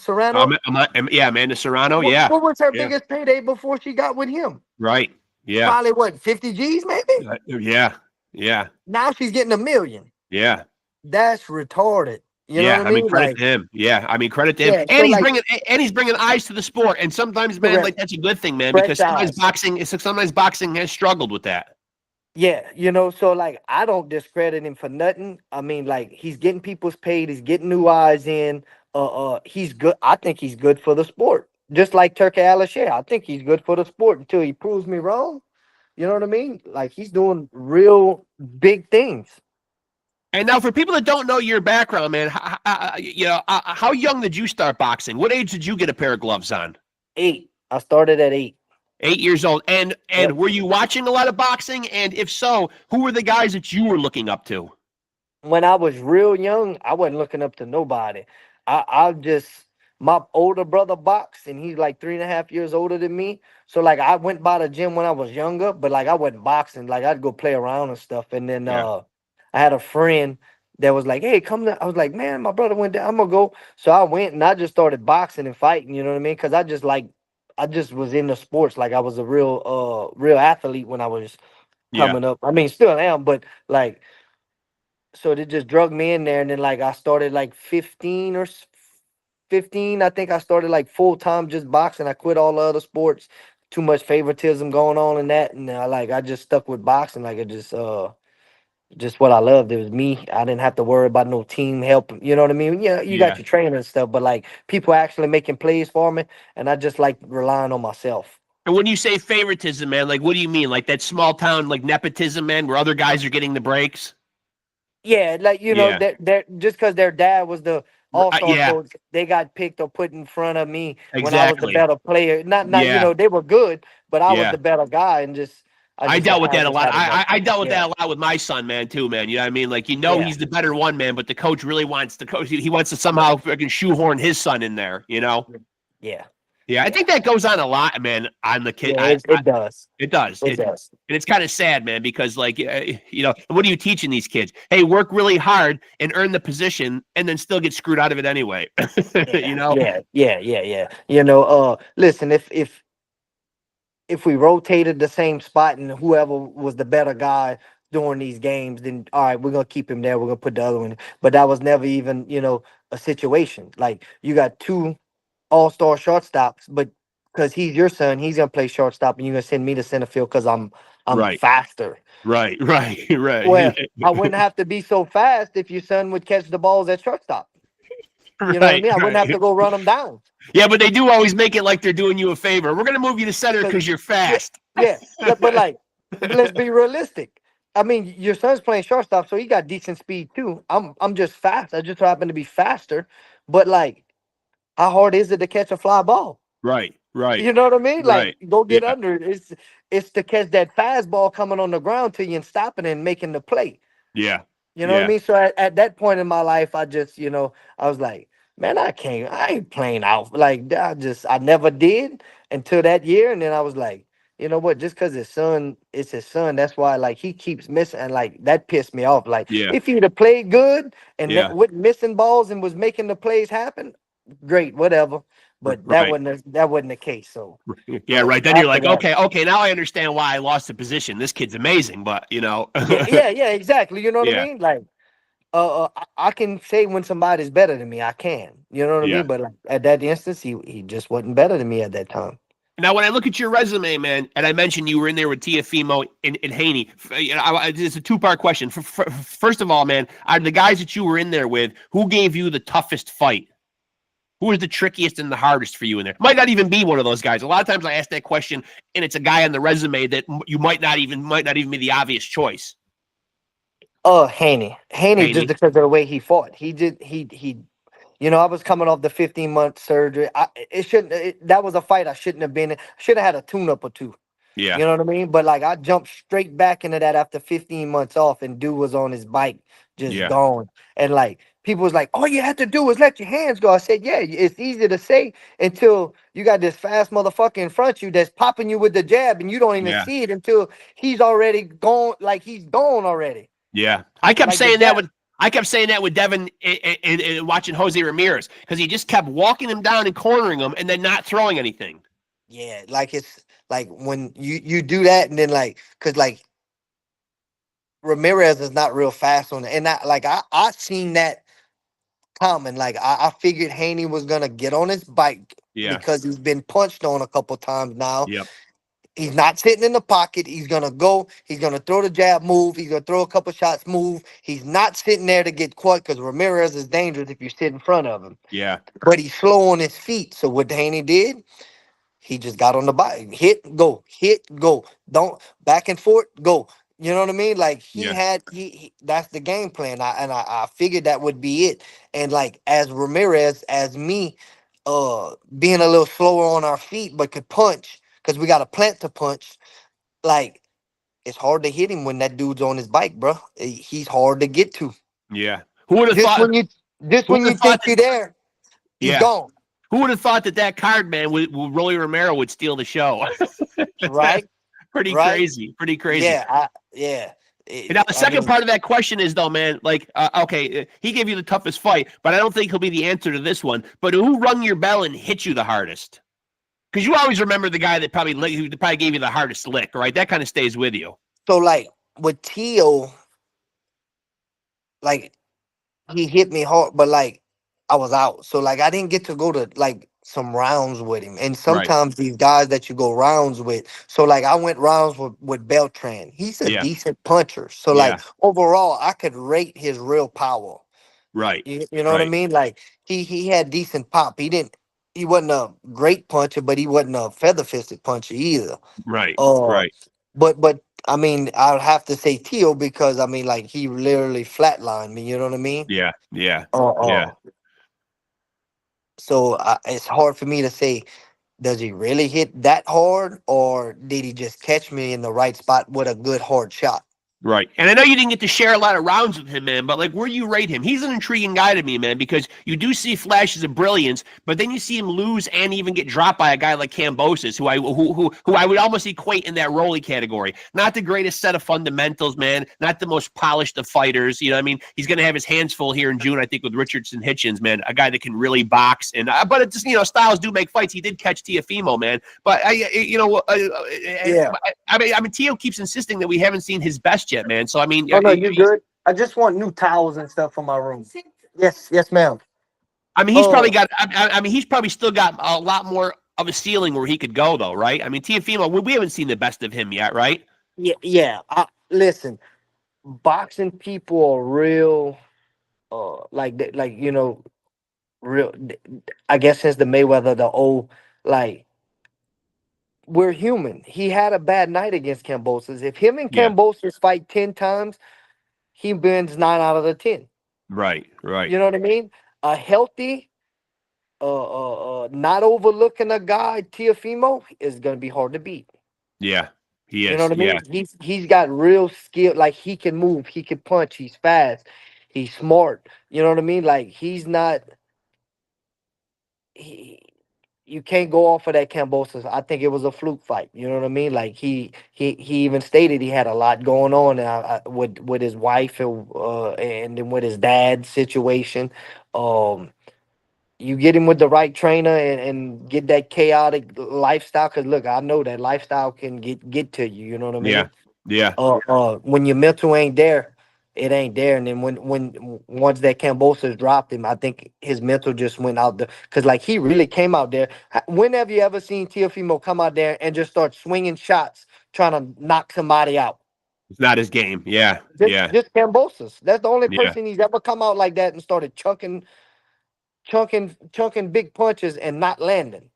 Yeah, Amanda Serrano. Yeah. What was her Yeah. biggest payday before she got with him? Right. Yeah. Probably what, 50 G's maybe? Yeah. Yeah. Now she's getting $1 million. Yeah. That's retarded. You know Yeah. what I mean, credit Like, to him. Yeah. I mean, credit to him. Yeah, And so he's like- bringing eyes to the sport. And sometimes, man, Correct. like that's a good thing, man, Fresh because eyes. sometimes boxing has struggled with that. Yeah, you know, so like I don't discredit him for nothing. I mean, like he's getting people's paid, he's getting new eyes in. He's good. I think he's good for the sport. Just like Turkey Al-Share. I think he's good for the sport until he proves me wrong. You know what I mean? Like he's doing real big things. And now, for people that don't know your background, man, how young did you start boxing? What age did you get a pair of gloves on? 8. I started at 8. 8 years old. And Yep. were you watching a lot of boxing? And if so, who were the guys that you were looking up to? When I was real young, I wasn't looking up to nobody. I just my older brother boxed, and he's like 3.5 years older than me. So like I went by the gym when I was younger, but like I wasn't boxing. Like I'd go play around and stuff. And then Yeah. I had a friend that was like, "Hey, come down." I was like, "Man, my brother went down. I'm gonna go." So I went and I just started boxing and fighting. You know what I mean? Because I just was into sports. Like I was a real athlete when I was Yeah. coming up. I mean, still am, but like. So they just drug me in there, and then like I started like 15. I think I started like full time just boxing. I quit all the other sports. Too much favoritism going on in that, and I just stuck with boxing. Like it just what I loved. It was me. I didn't have to worry about no team help. You know what I mean? Yeah, you got Yeah. your trainer and stuff, but like people actually making plays for me, and I just like relying on myself. And when you say favoritism, man, like what do you mean? Like that small town, like nepotism, man, where other guys are getting the breaks? Yeah, like you know, Yeah. they're just because their dad was the all-star Yeah. coach, they got picked or put in front of me when I was the Exactly. better player. Not you Yeah. know, they were good, but I was Yeah. the better guy, and I dealt with that a lot. had enough. I dealt with Yeah. that a lot with my son, man, too, man. You know what I mean? Like, Yeah. he's the better one, man, but the coach really wants the coach. He wants to somehow freaking shoehorn his son in there, you know? Yeah. Yeah, I Yeah, think that goes on a lot, man, on the kid. yeah, it does. It does. It does. And it's kind of sad, man, because like what are you teaching these kids? Hey, work really hard and earn the position, and then still get screwed out of it anyway. Yeah, you know? yeah, yeah, yeah, yeah. Listen, if we rotated the same spot and whoever was the better guy during these games, then all right, we're gonna keep him there. We're gonna put the other one. But that was never even, a situation. Like you got two all-star shortstops, but because he's your son, he's gonna play shortstop, and you're gonna send me to center field because I'm Right, faster. right, right, right, Well, I wouldn't have to be so fast if your son would catch the balls at shortstop. You know what I right, mean? I wouldn't have right. to go run them down. Yeah, but they do always make it like they're doing you a favor. We're gonna move you to center Cause because you're yeah, fast. yeah. But like, let's be realistic. I mean, your son's playing shortstop, so he got decent speed too. I'm just fast. I just happen to be faster. But like, how hard is it to catch a fly ball? Right, right, You know what I mean? right. Like, go get Yeah, under it. It's to catch that fastball coming on the ground to you and stopping it and making the play. yeah, You know what I yeah, mean? So at that point in my life, I just, I was like, man, I ain't playing out. Like, I never did until that year. And then I was like, you know what? Just because it's his son. That's why, like, he keeps missing. And, like, that pissed me off. Like, yeah, if he'd have played good and yeah. with missing balls and was making the plays happen, great, whatever. But Right. that wasn't the case. So, Yeah, right. Then you're after like, that, okay, okay, now I understand why I lost the position. This kid's amazing, but yeah, yeah, yeah, exactly. You know what I yeah, mean? Like, I can say when somebody's better than me. I can, you know what I yeah. mean. But like, at that instance, he just wasn't better than me at that time. Now, when I look at your resume, man, and I mentioned you were in there with Teofimo and Haney, it's a two-part question. First of all, man, are the guys that you were in there with, who gave you the toughest fight? Who is the trickiest and the hardest for you in there? Might not even be one of those guys. A lot of times I ask that question, and it's a guy on the resume that you might not even be the obvious choice. Haney, just Haney. because of the way he fought, he. I was coming off the 15-month surgery. That was a fight I shouldn't have been in. Should have had a tune-up or two. Yeah, You know what I mean? But like I jumped straight back into that after 15 months off, and dude was on his bike, just yeah, gone. And like people was like, "All you had to do was let your hands go." I said, "Yeah, it's easy to say until you got this fast motherfucker in front of you that's popping you with the jab, and you don't even yeah. see it until he's already gone. Like he's gone already. Yeah, I kept Like the saying that jab. with Devin and watching Jose Ramirez because he just kept walking him down and cornering him and then not throwing anything. Yeah, like it's like when you do that, and then like because like Ramirez is not real fast on it, and I seen that coming. Like I figured Haney was gonna get on his bike Yeah, because he's been punched on a couple times now. yep, He's not sitting in the pocket. He's gonna go. He's gonna throw the jab, move. He's gonna throw a couple shots, move. He's not sitting there to get caught because Ramirez is dangerous if you sit in front of him. yeah, But he's slow on his feet. So what Haney did, he just got on the bike, hit, go, don't back and forth, go. You know what I mean? Like yeah, that's the game plan. I figured that would be it. And like as Ramirez, as me, being a little slower on our feet, but could punch because we got a plant to punch. Like it's hard to hit him when that dude's on his bike, bro. He's hard to get to. yeah. Who would have Just thought? when you just Who when would you have thought think that? you're there, he's Yeah. gone. Who would have thought that card man with Rolly Romero would steal the show? Right? Pretty Right? crazy. Pretty crazy. Yeah. And now the I second mean, part of that question is though, man. Like, okay, he gave you the toughest fight, but I don't think he'll be the answer to this one. But who rung your bell and hit you the hardest? Because you always remember the guy that who probably gave you the hardest lick, right? That kind of stays with you. so like with Teo, like he hit me hard, but like I was out. So like I didn't get to go to like some rounds with him. And Right. sometimes these guys that you go rounds with, so like I went rounds with Beltran. He's a Yeah. decent puncher. So like Yeah. overall, I could rate his real power. Right. You know what I Right. mean? Like he had decent pop. He wasn't a great puncher, but he wasn't a feather fisted puncher either. Right. Uh, Right. but I mean, I'd have to say Teo because I mean, like he literally flatlined me. You know what I mean? Yeah. Yeah. Uh, Yeah. uh. So it's hard for me to say. Does he really hit that hard, or did he just catch me in the right spot with a good hard shot? Right. And I know you didn't get to share a lot of rounds with him, man, but like where do you rate him? He's an intriguing guy to me, man, because you do see flashes of brilliance, but then you see him lose and even get dropped by a guy like Kambosos, who I would almost equate in that Rolly category. Not the greatest set of fundamentals, man, not the most polished of fighters. You know what I mean? He's going to have his hands full here in June, I think, with Richardson Hitchens, man, a guy that can really box. And but it just, styles do make fights. He did catch Teofimo, man. But Yeah. I mean, Teo keeps insisting that we haven't seen his best yet, man. So I mean, Oh no, you good? I just want new towels and stuff for my room. Yes, ma'am. I mean, he's probably got. I mean, he's probably still got a lot more of a ceiling where he could go, though, right? I mean, Teofimo, we haven't seen the best of him yet, right? Yeah. Listen, boxing people are real, real. I guess since the Mayweather, the old like. We're human. He had a bad night against Kambosos. If him and Yeah. Kambosos fight 10 times, he wins 9 out of the 10. Right. You know what I mean? A healthy, not overlooking a guy, Teofimo, is gonna be hard to beat. Yeah. He is. You know what I mean? Yeah. He's got real skill. Like he can move, he can punch, he's fast, he's smart. You know what I mean? Like he's not. You can't go off of that Kambosos. I think it was a fluke fight. You know what I mean? Like he even stated he had a lot going on with his wife and then with his dad's situation. You get him with the right trainer and get that chaotic lifestyle. Cause look, I know that lifestyle can get to you. You know what I mean? Yeah. When your mental ain't there, it ain't there. And then once that Kambosos dropped him, I think his mental just went out there. Cause like he really came out there. When have you ever seen Teofimo come out there and just start swinging shots, trying to knock somebody out? It's not his game. Yeah. Just Kambosos. That's the only Yeah. person he's ever come out like that and started chunking big punches and not landing.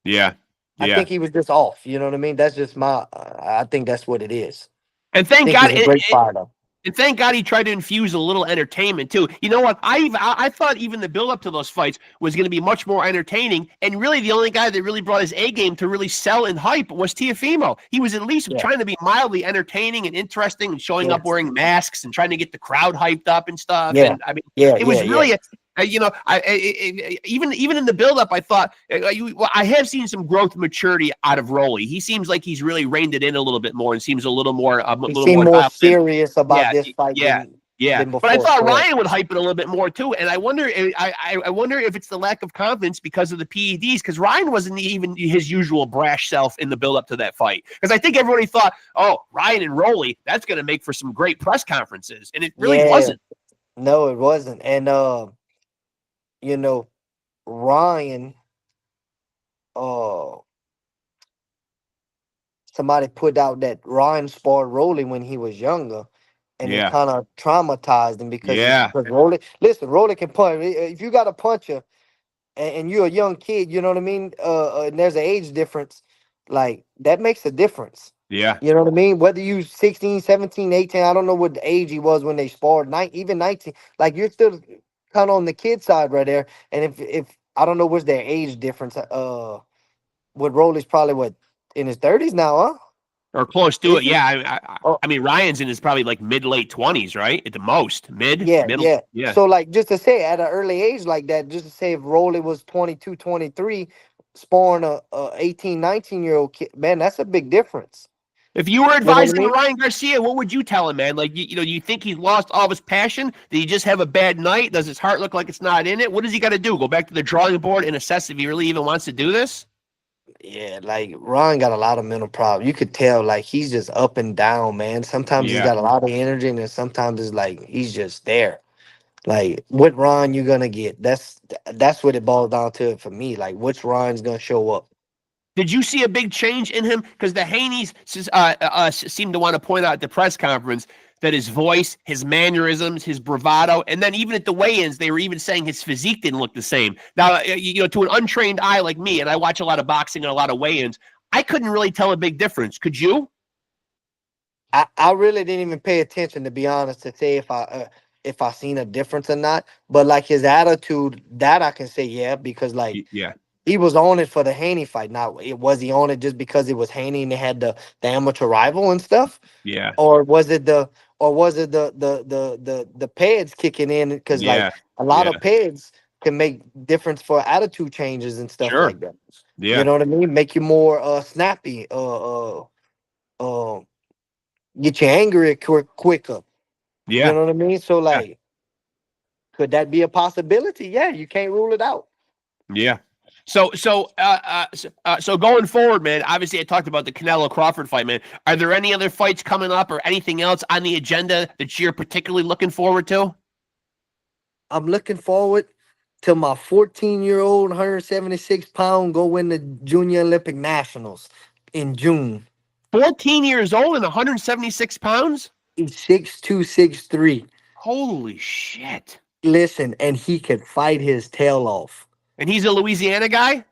Yeah. I think he was just off. You know what I mean? That's just I think that's what it is. And thank I think God, he's a great fighter. and thank God he tried to infuse a little entertainment too. You know what? I thought even the build up to those fights was going to be much more entertaining. And really, the only guy that really brought his A game to really sell and hype was Teofimo. He was at least trying to be mildly entertaining and interesting, and showing up wearing masks and trying to get the crowd hyped up and stuff. Yeah. And I mean, it was really. Even in the buildup, I thought I have seen some growth, maturity out of Rolly. He seems like he's really reined it in a little bit more and seems a little more, more serious about this fight. Than before, but I thought Ryan would hype it a little bit more too. And I wonder, I wonder if it's the lack of confidence because of the PEDs. Because Ryan wasn't even his usual brash self in the buildup to that fight. Because I think everybody thought, oh, Ryan and Rolly, that's going to make for some great press conferences, and it really wasn't. No, it wasn't. And Ryan, somebody put out that Ryan sparred Rolly when he was younger, and it kind of traumatized him because Rolly can punch. If you got a puncher and you're a young kid, you know what I mean? And there's an age difference, like that makes a difference. Yeah. You know what I mean? Whether you 16, 17, 18, I don't know what age he was when they sparred, even 19, like you're still kind of on the kid side right there. And if I don't know what's their age difference, with Rolly's probably in his 30s now, huh? Or close to it, yeah. I mean, Ryan's in his probably like mid-late 20s, right? At the most, middle. Yeah. So, like, just to say, at an early age like that, just to say if Rolly was 22, 23, sparring a 18, 19-year-old kid, man, that's a big difference. If you were advising Ryan Garcia, what would you tell him, man? Like, you think he's lost all of his passion? Did he just have a bad night? Does his heart look like it's not in it? What does he got to do? Go back to the drawing board and assess if he really even wants to do this? Yeah, like Ryan got a lot of mental problems. You could tell, like he's just up and down, man. Sometimes he's got a lot of energy, and then sometimes it's like he's just there. Like, what Ryan you gonna get? That's what it boils down to for me. Like, which Ryan's gonna show up? Did you see a big change in him? Because the Haneys seemed to want to point out at the press conference that his voice, his mannerisms, his bravado, and then even at the weigh-ins, they were even saying his physique didn't look the same. Now, to an untrained eye like me, and I watch a lot of boxing and a lot of weigh-ins, I couldn't really tell a big difference. Could you? I really didn't even pay attention, to be honest, to say if I seen a difference or not. But like his attitude, that I can say because like he was on it for the Haney fight. Now, was he on it just because it was Haney and they had the amateur rival and stuff? Yeah. Or was it or was it the pads kicking in? Because Yeah. like a lot Yeah. of pads can make difference for attitude changes and stuff Sure. like that. You Yeah. know what I mean? Make you more snappy. Uh, get you angry quicker. You Yeah. know what I mean? So Yeah. like, could that be a possibility? Yeah, you can't rule it out. Yeah. So going forward, man. Obviously, I talked about the Canelo Crawford fight, man. Are there any other fights coming up or anything else on the agenda that you're particularly looking forward to? I'm looking forward to my 14-year-old, 176-pound go win the Junior Olympic Nationals in June. 14 years old and 176 pounds. He's 6'2", 6'3". Holy shit! Listen, and he could fight his tail off. And he's a Louisiana guy.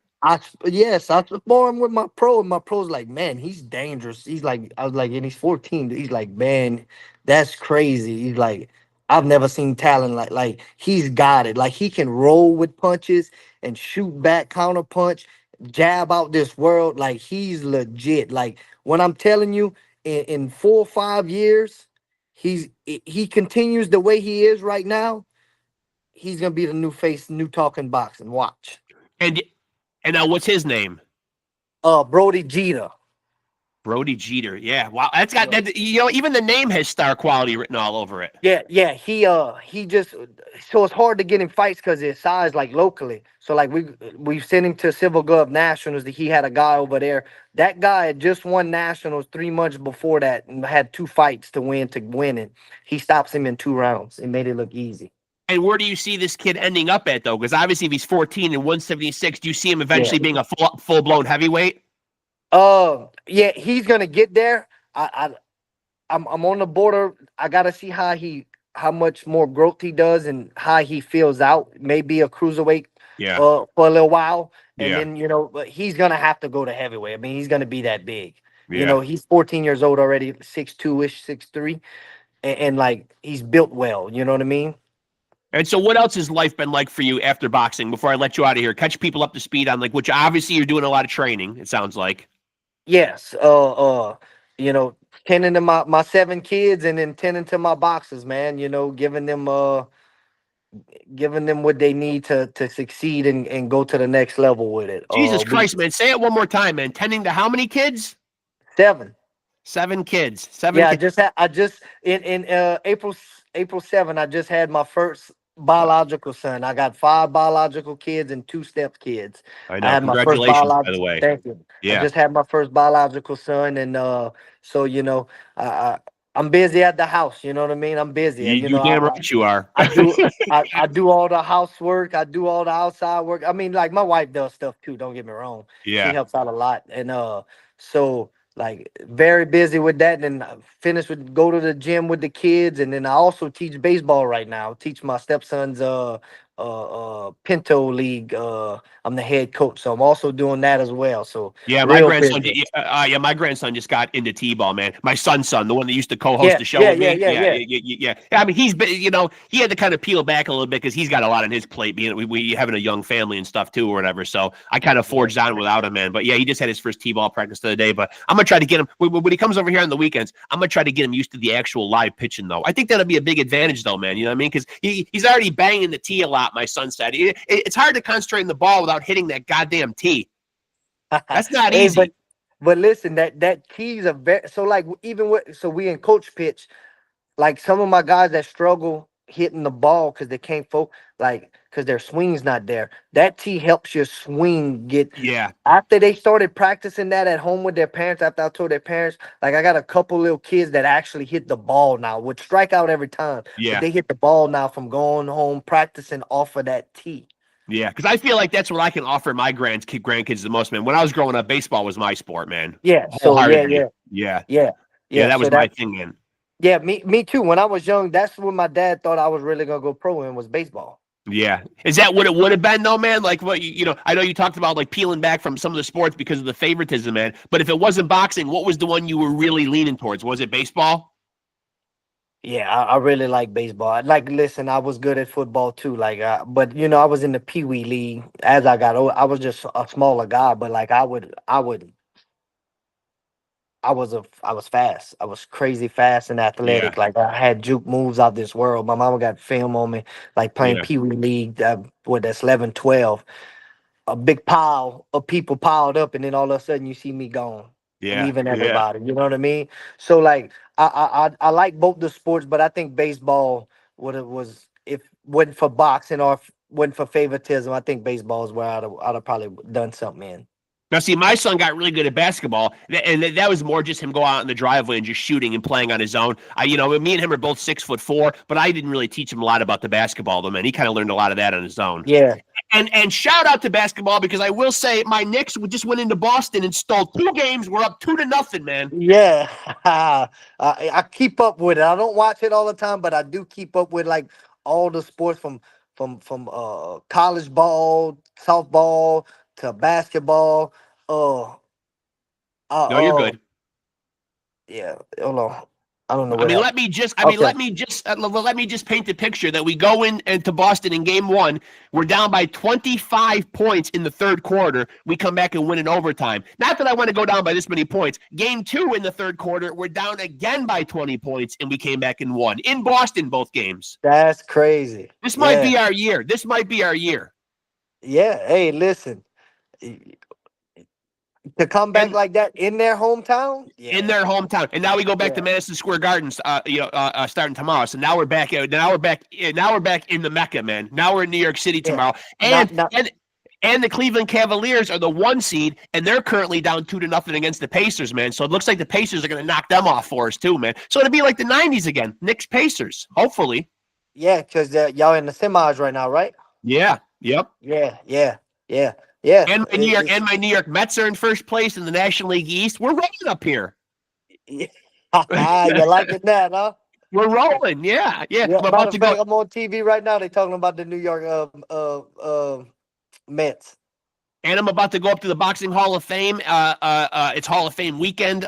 Yes, I support him with my pro, and my pro's like, man, he's dangerous. He's like, I was like, and he's 14. He's like, man, that's crazy. He's like, I've never seen talent like he's got it. Like he can roll with punches and shoot back, counter punch, jab out this world. Like he's legit. Like when I'm telling you, in 4 or 5 years, he continues the way he is right now. He's gonna be the new face, new talking boxing. Watch. And and now what's his name? Brody Jeter. Brody Jeter. Yeah. Wow. That's got Yeah. that. Even the name has star quality written all over it. Yeah. He just so it's hard to get in fights because his size like locally. So like we sent him to Civil Gov Nationals. He had a guy over there. That guy had just won nationals 3 months before that and had 2 fights to win it. He stops him in 2 rounds and made it look easy. And where do you see this kid ending up at though? Because obviously, if he's 14 and 176, do you see him Yeah. eventually being a full blown heavyweight? Yeah, he's gonna get there. I'm on the border. I gotta see how much more growth he does and how he feels out. Maybe a cruiserweight Yeah. for a little while. And Yeah. then, but he's gonna have to go to heavyweight. I mean, he's gonna be that big. Yeah. He's 14 years old already, 6'2" ish, 6'3", and like he's built well, you know what I mean? And so, what else has life been like for you after boxing? Before I let you out of here, catch people up to speed on like which obviously you're doing a lot of training. It sounds like. Yes. You know, tending to my 7 kids and then tending to my boxers, man, giving them what they need to succeed and go to the next level with it. Jesus We Christ, man! Say it one more time, man. Tending to how many kids? 7. 7 kids. 7 Yeah, kids. I just in April 7, I just had my first biological son. I got 5 biological kids and 2 step kids. I I know. had my first Congratulations, by the biological. way. Thank you. I Yeah. just had my first biological son, and so I, I I'm busy at the house. You know what I mean? I'm busy. You damn right you are. I do I do all the housework. I do all the outside work. I mean, like my wife does stuff too. Don't get me wrong. She Yeah. helps out a lot, and so like very busy with that. And then I finish with go to the gym with the kids, and then I also teach baseball right now. Teach my stepson's Pinto League. I'm the head coach, so I'm also doing that as well. So Yeah, my real grandson. busy. My grandson just got into t-ball, man. My son's son, the one that used to co-host Yeah, the show yeah, with yeah, me. yeah, Yeah, yeah. yeah. I mean, he's been, he had to kind of peel back a little bit because he's got a lot on his plate, being we having a young family and stuff too, or whatever. So I kind of forged on without him, man. But yeah, he just had his first t-ball practice the other day. But I'm gonna try to get him when he comes over here on the weekends. I'm gonna try to get him used to the actual live pitching, though. I think that'll be a big advantage, though, man. You know what I mean? Because he's already banging the tee a lot. My son said it's hard to concentrate on the ball without hitting that goddamn tee. That's not Hey, easy. but listen, that keys are very so like even with so we in coach pitch, like some of my guys that struggle hitting the ball because they can't focus, like because their swing's not there. That tee helps your swing get. Yeah. After they started practicing that at home with their parents, after I told their parents, like I got a couple little kids that actually hit the ball now, would strike out every time, Yeah. but they hit the ball now from going home practicing off of that tee. Yeah, because I feel like that's what I can offer my grandkids the most, man. When I was growing up, baseball was my sport, man. Yeah. So Wholeheartedly. Yeah. yeah. Yeah, that So was my thing, man. yeah, me too. When I was young, that's when my dad thought I was really gonna go pro in was baseball. Yeah. Is that what it would have been, though, man? Like, what I know you talked about like peeling back from some of the sports because of the favoritism, man. But if it wasn't boxing, what was the one you were really leaning towards? Was it baseball? Yeah, I really like baseball. Like, listen, I was good at football too. Like, but I was in the Pee Wee league. As I got old, I was just a smaller guy. But like, I would I was fast. I was crazy fast and Yeah. athletic. Like I had juke moves out this world. My mama got film on me, like playing Yeah. Pee Wee League. That's 11, 12. A big pile of people piled up, and then all of a sudden you see me gone, Yeah. leaving Yeah. everybody. You know what I mean? So like I like both the sports, but I think baseball would have was if wasn't for boxing or if wasn't for favoritism. I think baseball is where I'd have probably done something in. Now, see, my son got really good at basketball, and that was more just him go out in the driveway and just shooting and playing on his own. Me and him are both 6'4", but I didn't really teach him a lot about the basketball, though, man. He kind of learned a lot of that on his own. Yeah. And shout out to basketball because I will say my Knicks just went into Boston and stole 2 games. We're up 2-0, man. Yeah, I keep up with it. I don't watch it all the time, but I do keep up with like all the sports from college ball, softball to basketball. Uh, No, you're uh, good. yeah. Hold on, I don't know I what mean, happened. let me just, I mean, Okay, let me just paint the picture that we go into Boston in game one. We're down by 25 points in the third quarter. We come back and win in overtime. Not that I want to go down by this many points. Game two in the third quarter, we're down again by 20 points, and we came back and won in Boston both games. that's crazy. This might Yeah, be our year. This might be our year. yeah. Hey, listen, to come back And like that in their hometown, in yeah, their hometown. And now we go back to yeah, Madison Square Gardens, starting tomorrow. So now we're back. Now we're back. Now we're back in the Mecca, man. Now we're in New York City yeah. tomorrow, Not, not. and the Cleveland Cavaliers are the 1 seed, and they're currently down 2-0 against the Pacers, man. So it looks like the Pacers are going to knock them off for us too, man. So it'll be like the '90s again, Knicks Pacers, hopefully. Yeah, because y'all in the semis right now, right? Yeah. Yep. Yeah, yeah, yeah, yeah. And my New York Mets are in first place in the National League East. We're rolling up here. You liking that, huh? We're rolling. Yeah. Yeah. Yeah. I'm Matter about of to go. fact, I'm on TV right now. They talking about the New York Mets. And I'm about to go up to the Boxing Hall of Fame. It's Hall of Fame weekend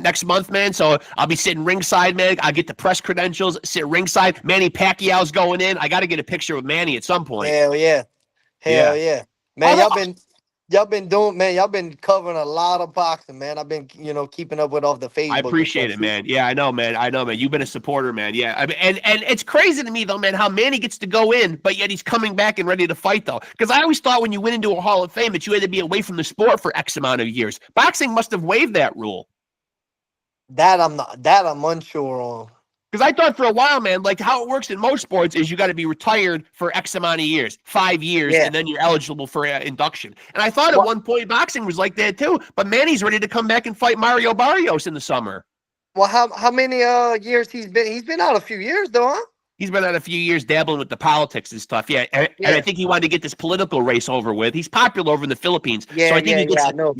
next month, man. So I'll be sitting ringside, man. I'll get the press credentials, sit ringside. Manny Pacquiao's going in. I got to get a picture with Manny at some point. Hell yeah, hell Yeah. yeah, man. Y'all been covering a lot of boxing, man. I've been keeping up with off the I Facebook and appreciate stuff. it, man. Yeah, I know, man. You've been a supporter, man. Yeah, I mean, and it's crazy to me though, man, how Manny gets to go in, but yet he's coming back and ready to fight though. Because I always thought when you went into a Hall of Fame that you had to be away from the sport for X amount of years. Boxing must have waived that rule. That I'm unsure on. Because I thought for a while, man, like how it works in most sports is you got to be retired for X amount of years, 5 years, Yeah. and then you're eligible for induction. And I thought at one point boxing was like that too. But Manny's ready to come back and fight Mario Barrios in the summer. Well, how many years he's been? He's been out a few years though, huh? He's been out a few years dabbling with the politics and stuff. Yeah. And I think he wanted to get this political race over with. He's popular over in the Philippines. Yeah, so I think he gets, I know.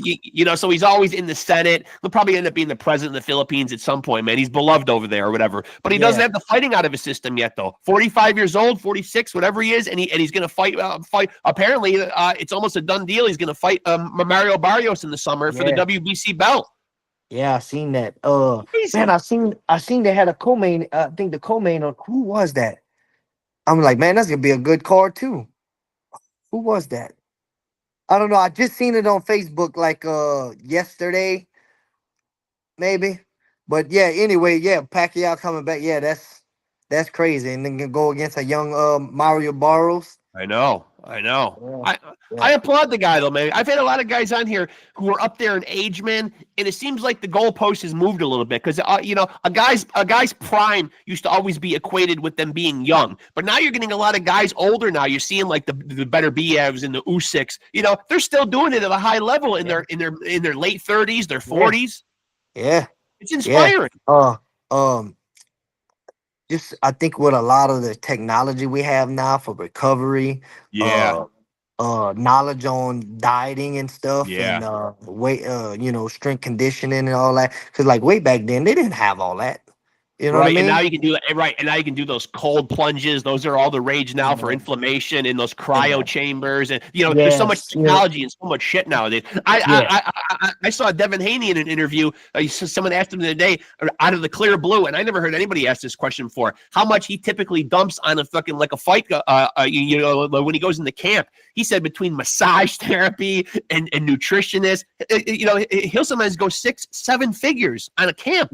so he's always in the Senate. He'll probably end up being the president of the Philippines at some point, man. He's beloved over there or whatever. But he doesn't have the fighting out of his system yet, though. 45 years old, 46, whatever he is. And he's going to fight. Apparently, it's almost a done deal. He's going to fight Mario Barrios in the summer for the WBC belt. Yeah, I seen that. Man, I seen they had a co-main. I think the co-main on who was that? I'm like, man, that's gonna be a good card too. Who was that? I don't know. I just seen it on Facebook like yesterday, maybe. But yeah, anyway, yeah, Pacquiao coming back. Yeah, that's crazy. And then can go against a young Mario Barrios. I know. Yeah. I applaud the guy though, man. I've had a lot of guys on here who are up there in age, man, and it seems like the goalpost has moved a little bit because a guy's prime used to always be equated with them being young, but now you're getting a lot of guys older. Now you're seeing like the better Bievs and the Usyks. They're still doing it at a high level in their late 30s, their 40s. Yeah, it's inspiring. Just I think with a lot of the technology we have now for recovery, knowledge on dieting and stuff, and weight, strength conditioning and all that. Because like way back then, they didn't have all that. You know what I Right, and now mean? you can do right, and now you can do those cold plunges. Those are all the rage now for And, inflammation in those cryo and chambers, and there's so much yes, technology and so much shit nowadays. yeah, I saw Devin Haney in an interview. Someone asked him the other day out of the clear blue, and I never heard anybody ask this question before. How much he typically dumps on a fucking like a fight, when he goes into camp. He said between massage therapy and nutritionists, he'll sometimes go 6-7 figures on a camp.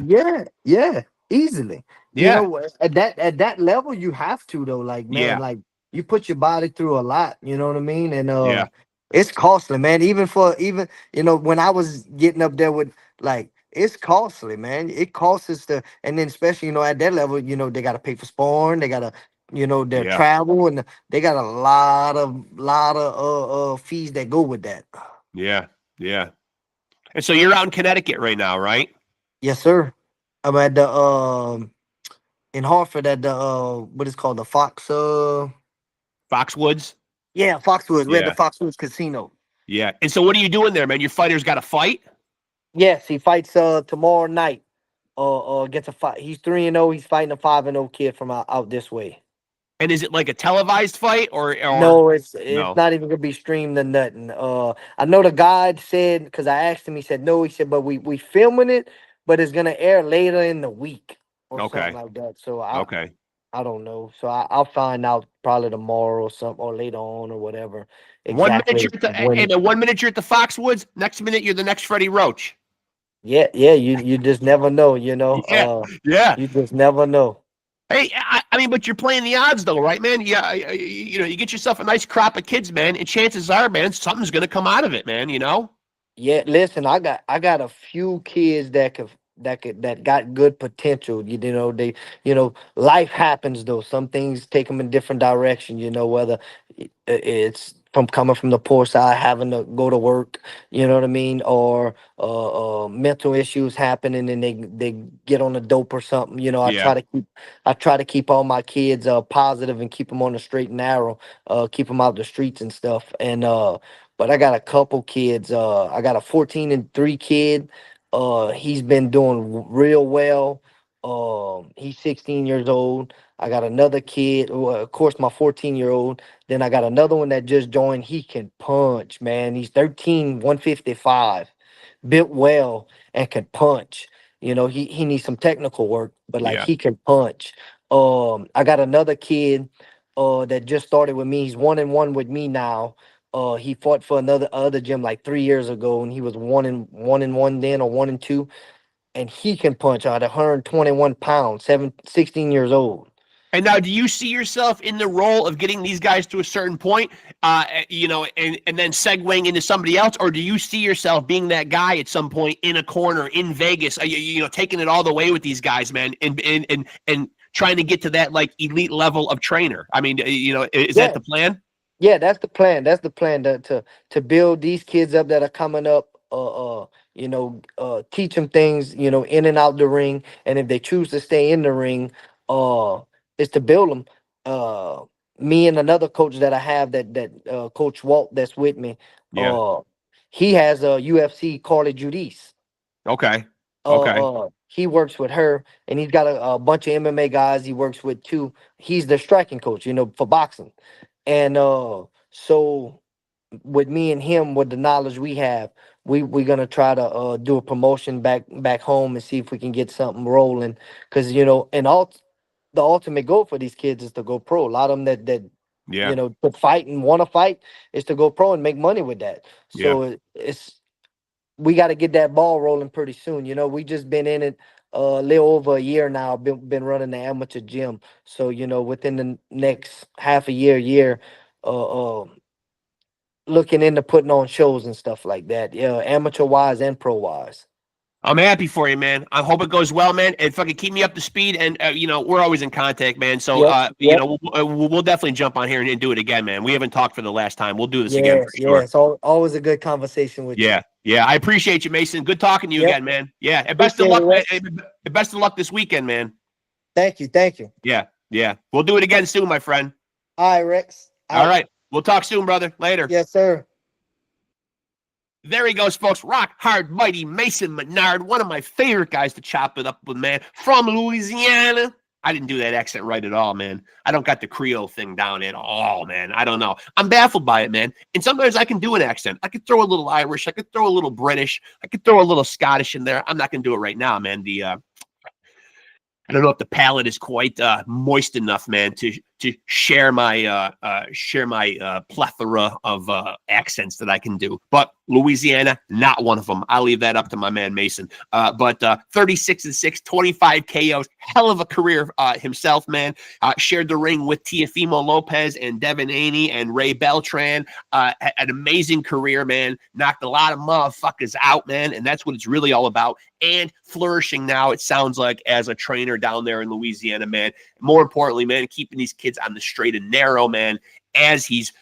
yeah, easily. You Yeah, know, at that level, you have to though. Like, man, yeah, like you put your body through a lot. You know what I mean? And yeah, it's costly, man. Even when I was getting up there with like. It's costly, man. It costs us to, and then especially at that level, they got to pay for sparring, they got to, their yeah, travel, and they got a lot of fees that go with that. yeah, yeah. And so you're out in Connecticut right now, right? Yes, sir. I'm at the in Hartford at the what is called the Fox Foxwoods? yeah, Foxwoods. We're at the Yeah, Foxwoods Casino. yeah. And so what are you doing there, man? Your fighter's got to fight? Yes, he fights tomorrow night. Gets a fight. He's 3-0. He's fighting a 5-0 kid from out this way. And is it like a televised fight or No, it's no? not even gonna be streamed or nothing. I know the guy said because I asked him, he said no. He said, but we filming it, but it's gonna air later in the week or something Okay. like that. So I Okay. I don't know. So I'll find out probably tomorrow or something or later on or whatever 1 minute exactly you're at the when. and then 1 minute you're at the Foxwoods, next minute you're the next Freddie Roach. Yeah. You just never know. Yeah. Yeah. You just never know. Hey, I mean, but you're playing the odds though, right, man? Yeah, you get yourself a nice crop of kids, man, and chances are, man, something's gonna come out of it, man, Yeah, listen, I got a few kids that got good potential. Life happens though. Some things take them in different direction. Whether it's from coming from the poor side, having to go to work. You know what I mean, or mental issues happening and they get on the dope or something. Yeah. I try to keep all my kids positive and keep them on the straight and narrow. Keep them out the streets and stuff. And but I got a couple kids. I got a 14-3 kid. He's been doing real well. He's 16 years old. I got another kid, of course, my 14-year-old. Then I got another one that just joined. He can punch, man. He's 13, 155, built well and can punch. He needs some technical work, but like Yeah. he can punch. I got another kid that just started with me. He's 1-1 with me now. He fought for another other gym like 3 years ago, and he was 1-1 then, or 1-2, and he can punch out 121 pounds, 16 years old. And now, do you see yourself in the role of getting these guys to a certain point, and then segueing into somebody else, or do you see yourself being that guy at some point in a corner in Vegas, taking it all the way with these guys, man, and trying to get to that like elite level of trainer? I mean, is that Yeah, the plan? yeah, that's the plan. That's the plan to build these kids up that are coming up. Teach them things, in and out the ring, and if they choose to stay in the ring, uh, is to build them. Uh, Me and another coach that I have, that Coach Walt, that's with me. Yeah. Uh, he has a UFC Carly Judice. Okay. Okay. He works with her, and he's got a bunch of MMA guys he works with too. He's the striking coach, for boxing. And so with me and him, with the knowledge we have, we're gonna try to do a promotion back home and see if we can get something rolling. Because and the ultimate goal for these kids is to go pro. A lot of them that Yeah. to fight and want to fight is to go pro and make money with that. Yeah. So we got to get that ball rolling pretty soon. We just been in it a little over a year now. Been running the amateur gym. So within the next half a year, uh, looking into putting on shows and stuff like that. Yeah, amateur wise and pro wise. I'm happy for you, man. I hope it goes well, man. And fucking keep me up to speed. And we're always in contact, man. So Yep. we'll definitely jump on here and do it again, man. We haven't talked for the last time. We'll do this again Yeah, for yeah. sure. It's always a good conversation with you. Yeah, yeah. I appreciate you, Mason. Good talking to you Yep. again, man. Yeah, and best of Appreciate it, luck, man. Rex. Best of luck this weekend, man. Thank you. Thank you. Yeah, yeah. We'll do it again soon, my friend. All right, Rex. All right. We'll talk soon, brother. Later. Yes, sir. There he goes, folks. Rock hard, mighty Mason MENARD, one of my favorite guys to chop it up with, man, from Louisiana. I didn't do that accent right at all, man. I don't got the Creole thing down at all, man. I don't know. I'm baffled by it, man. And sometimes I can do an accent. I could throw a little Irish. I could throw a little British. I could throw a little Scottish in there. I'm not going to do it right now, man. I don't know if the palate is quite moist enough, man, to share my plethora of accents that I can do. But Louisiana, not one of them. I'll leave that up to my man Mason. But 36-6, 25 KOs, hell of a career himself, man. Shared the ring with Teofimo Lopez and Devin Haney and Ray Beltran. An amazing career, man. Knocked a lot of motherfuckers out, man, and that's what it's really all about. And flourishing now, it sounds like, as a trainer down there in Louisiana, man. More importantly, man, keeping these kids on the straight and narrow, man, as he's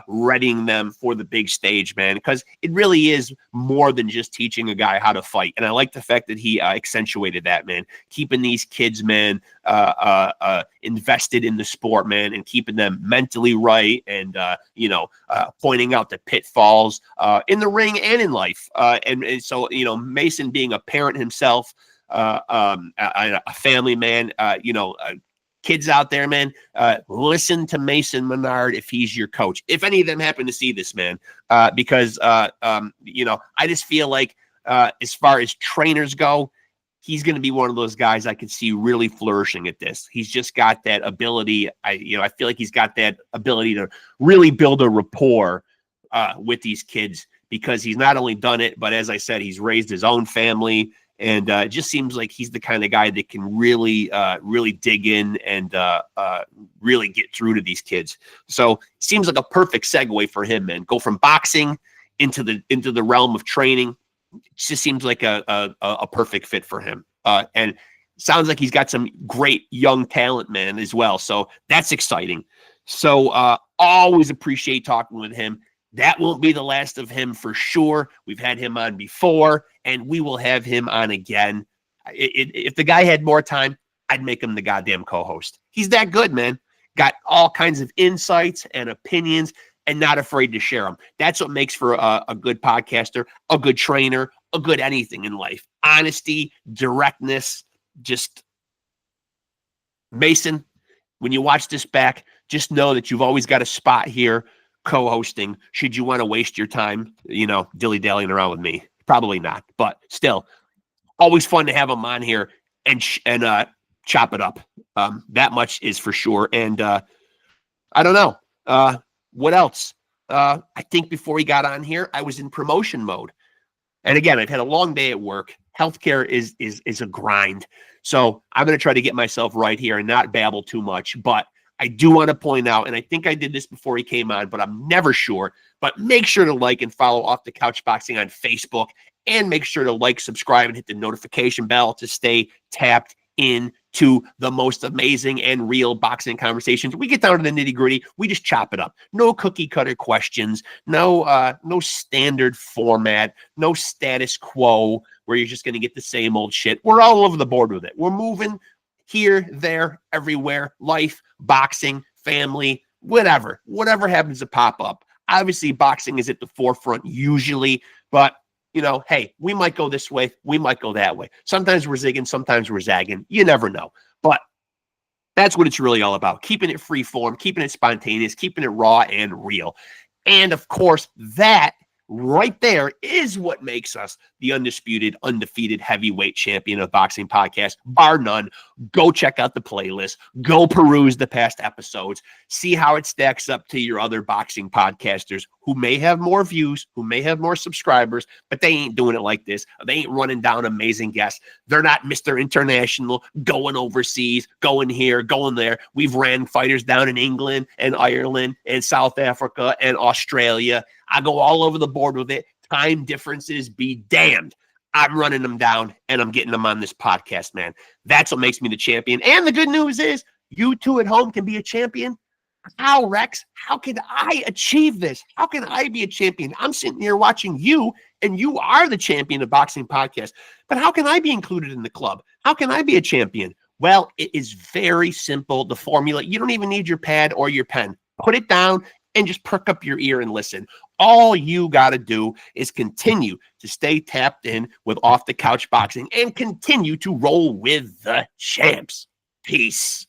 readying them for the big stage, man, because it really is more than just teaching a guy how to fight. And I like the fact that he accentuated that, man, keeping these kids, man, invested in the sport, man, and keeping them mentally right and, pointing out the pitfalls in the ring and in life. And so, Mason being a parent himself, a family man, kids out there, man, listen to Mason MENARD if he's your coach. If any of them happen to see this, man, because, I just feel like as far as trainers go, he's going to be one of those guys I could see really flourishing at this. He's just got that ability. I feel like he's got that ability to really build a rapport with these kids because he's not only done it, but as I said, he's raised his own family. And it just seems like he's the kind of guy that can really dig in and really get through to these kids. So it seems like a perfect segue for him, man. Go from boxing into the realm of training. It just seems like a perfect fit for him. And sounds like he's got some great young talent, man, as well. So that's exciting. So always appreciate talking with him. That won't be the last of him for sure. We've had him on before, and we will have him on again. If the guy had more time, I'd make him the goddamn co-host. He's that good, man. Got all kinds of insights and opinions and not afraid to share them. That's what makes for a good podcaster, a good trainer, a good anything in life. Honesty, directness, just Mason, when you watch this back, just know that you've always got a spot here co-hosting should you want to waste your time, dilly-dallying around with me. Probably not, but still, always fun to have him on here and chop it up. That much is for sure. And I don't know. What else? I think before he got on here, I was in promotion mode. And again, I've had a long day at work. Healthcare is a grind. So I'm going to try to get myself right here and not babble too much, but I do want to point out, and I think I did this before he came on, but I'm never sure. But make sure to like and follow Off the Couch Boxing on Facebook, and make sure to like, subscribe, and hit the notification bell to stay tapped into the most amazing and real boxing conversations. We get down to the nitty gritty. We just chop it up. No cookie cutter questions. No standard format. No status quo where you're just going to get the same old shit. We're all over the board with it. We're moving here, there, everywhere, life, boxing, family, whatever happens to pop up. Obviously, boxing is at the forefront usually, but, hey, we might go this way, we might go that way. Sometimes we're zigging, sometimes we're zagging. You never know. But that's what it's really all about, keeping it free form, keeping it spontaneous, keeping it raw and real. And, of course, that right there is what makes us the undisputed, undefeated heavyweight champion of boxing podcast, bar none. Go check out the playlist. Go peruse the past episodes. See how it stacks up to your other boxing podcasters who may have more views, who may have more subscribers, but they ain't doing it like this. They ain't running down amazing guests. They're not Mr. International, going overseas, going here, going there. We've ran fighters down in England and Ireland and South Africa and Australia. I go all over the board with it. Time differences be damned. I'm running them down and I'm getting them on this podcast, man. That's what makes me the champion. And the good news is you too at home can be a champion. How, Rexx? How can I achieve this? How can I be a champion? I'm sitting here watching you, and you are the champion of boxing podcast. But how can I be included in the club? How can I be a champion? Well, it is very simple. The formula, you don't even need your pad or your pen. Put it down and just perk up your ear and listen. All you got to do is continue to stay tapped in with Off the Couch Boxing and continue to roll with the champs. Peace.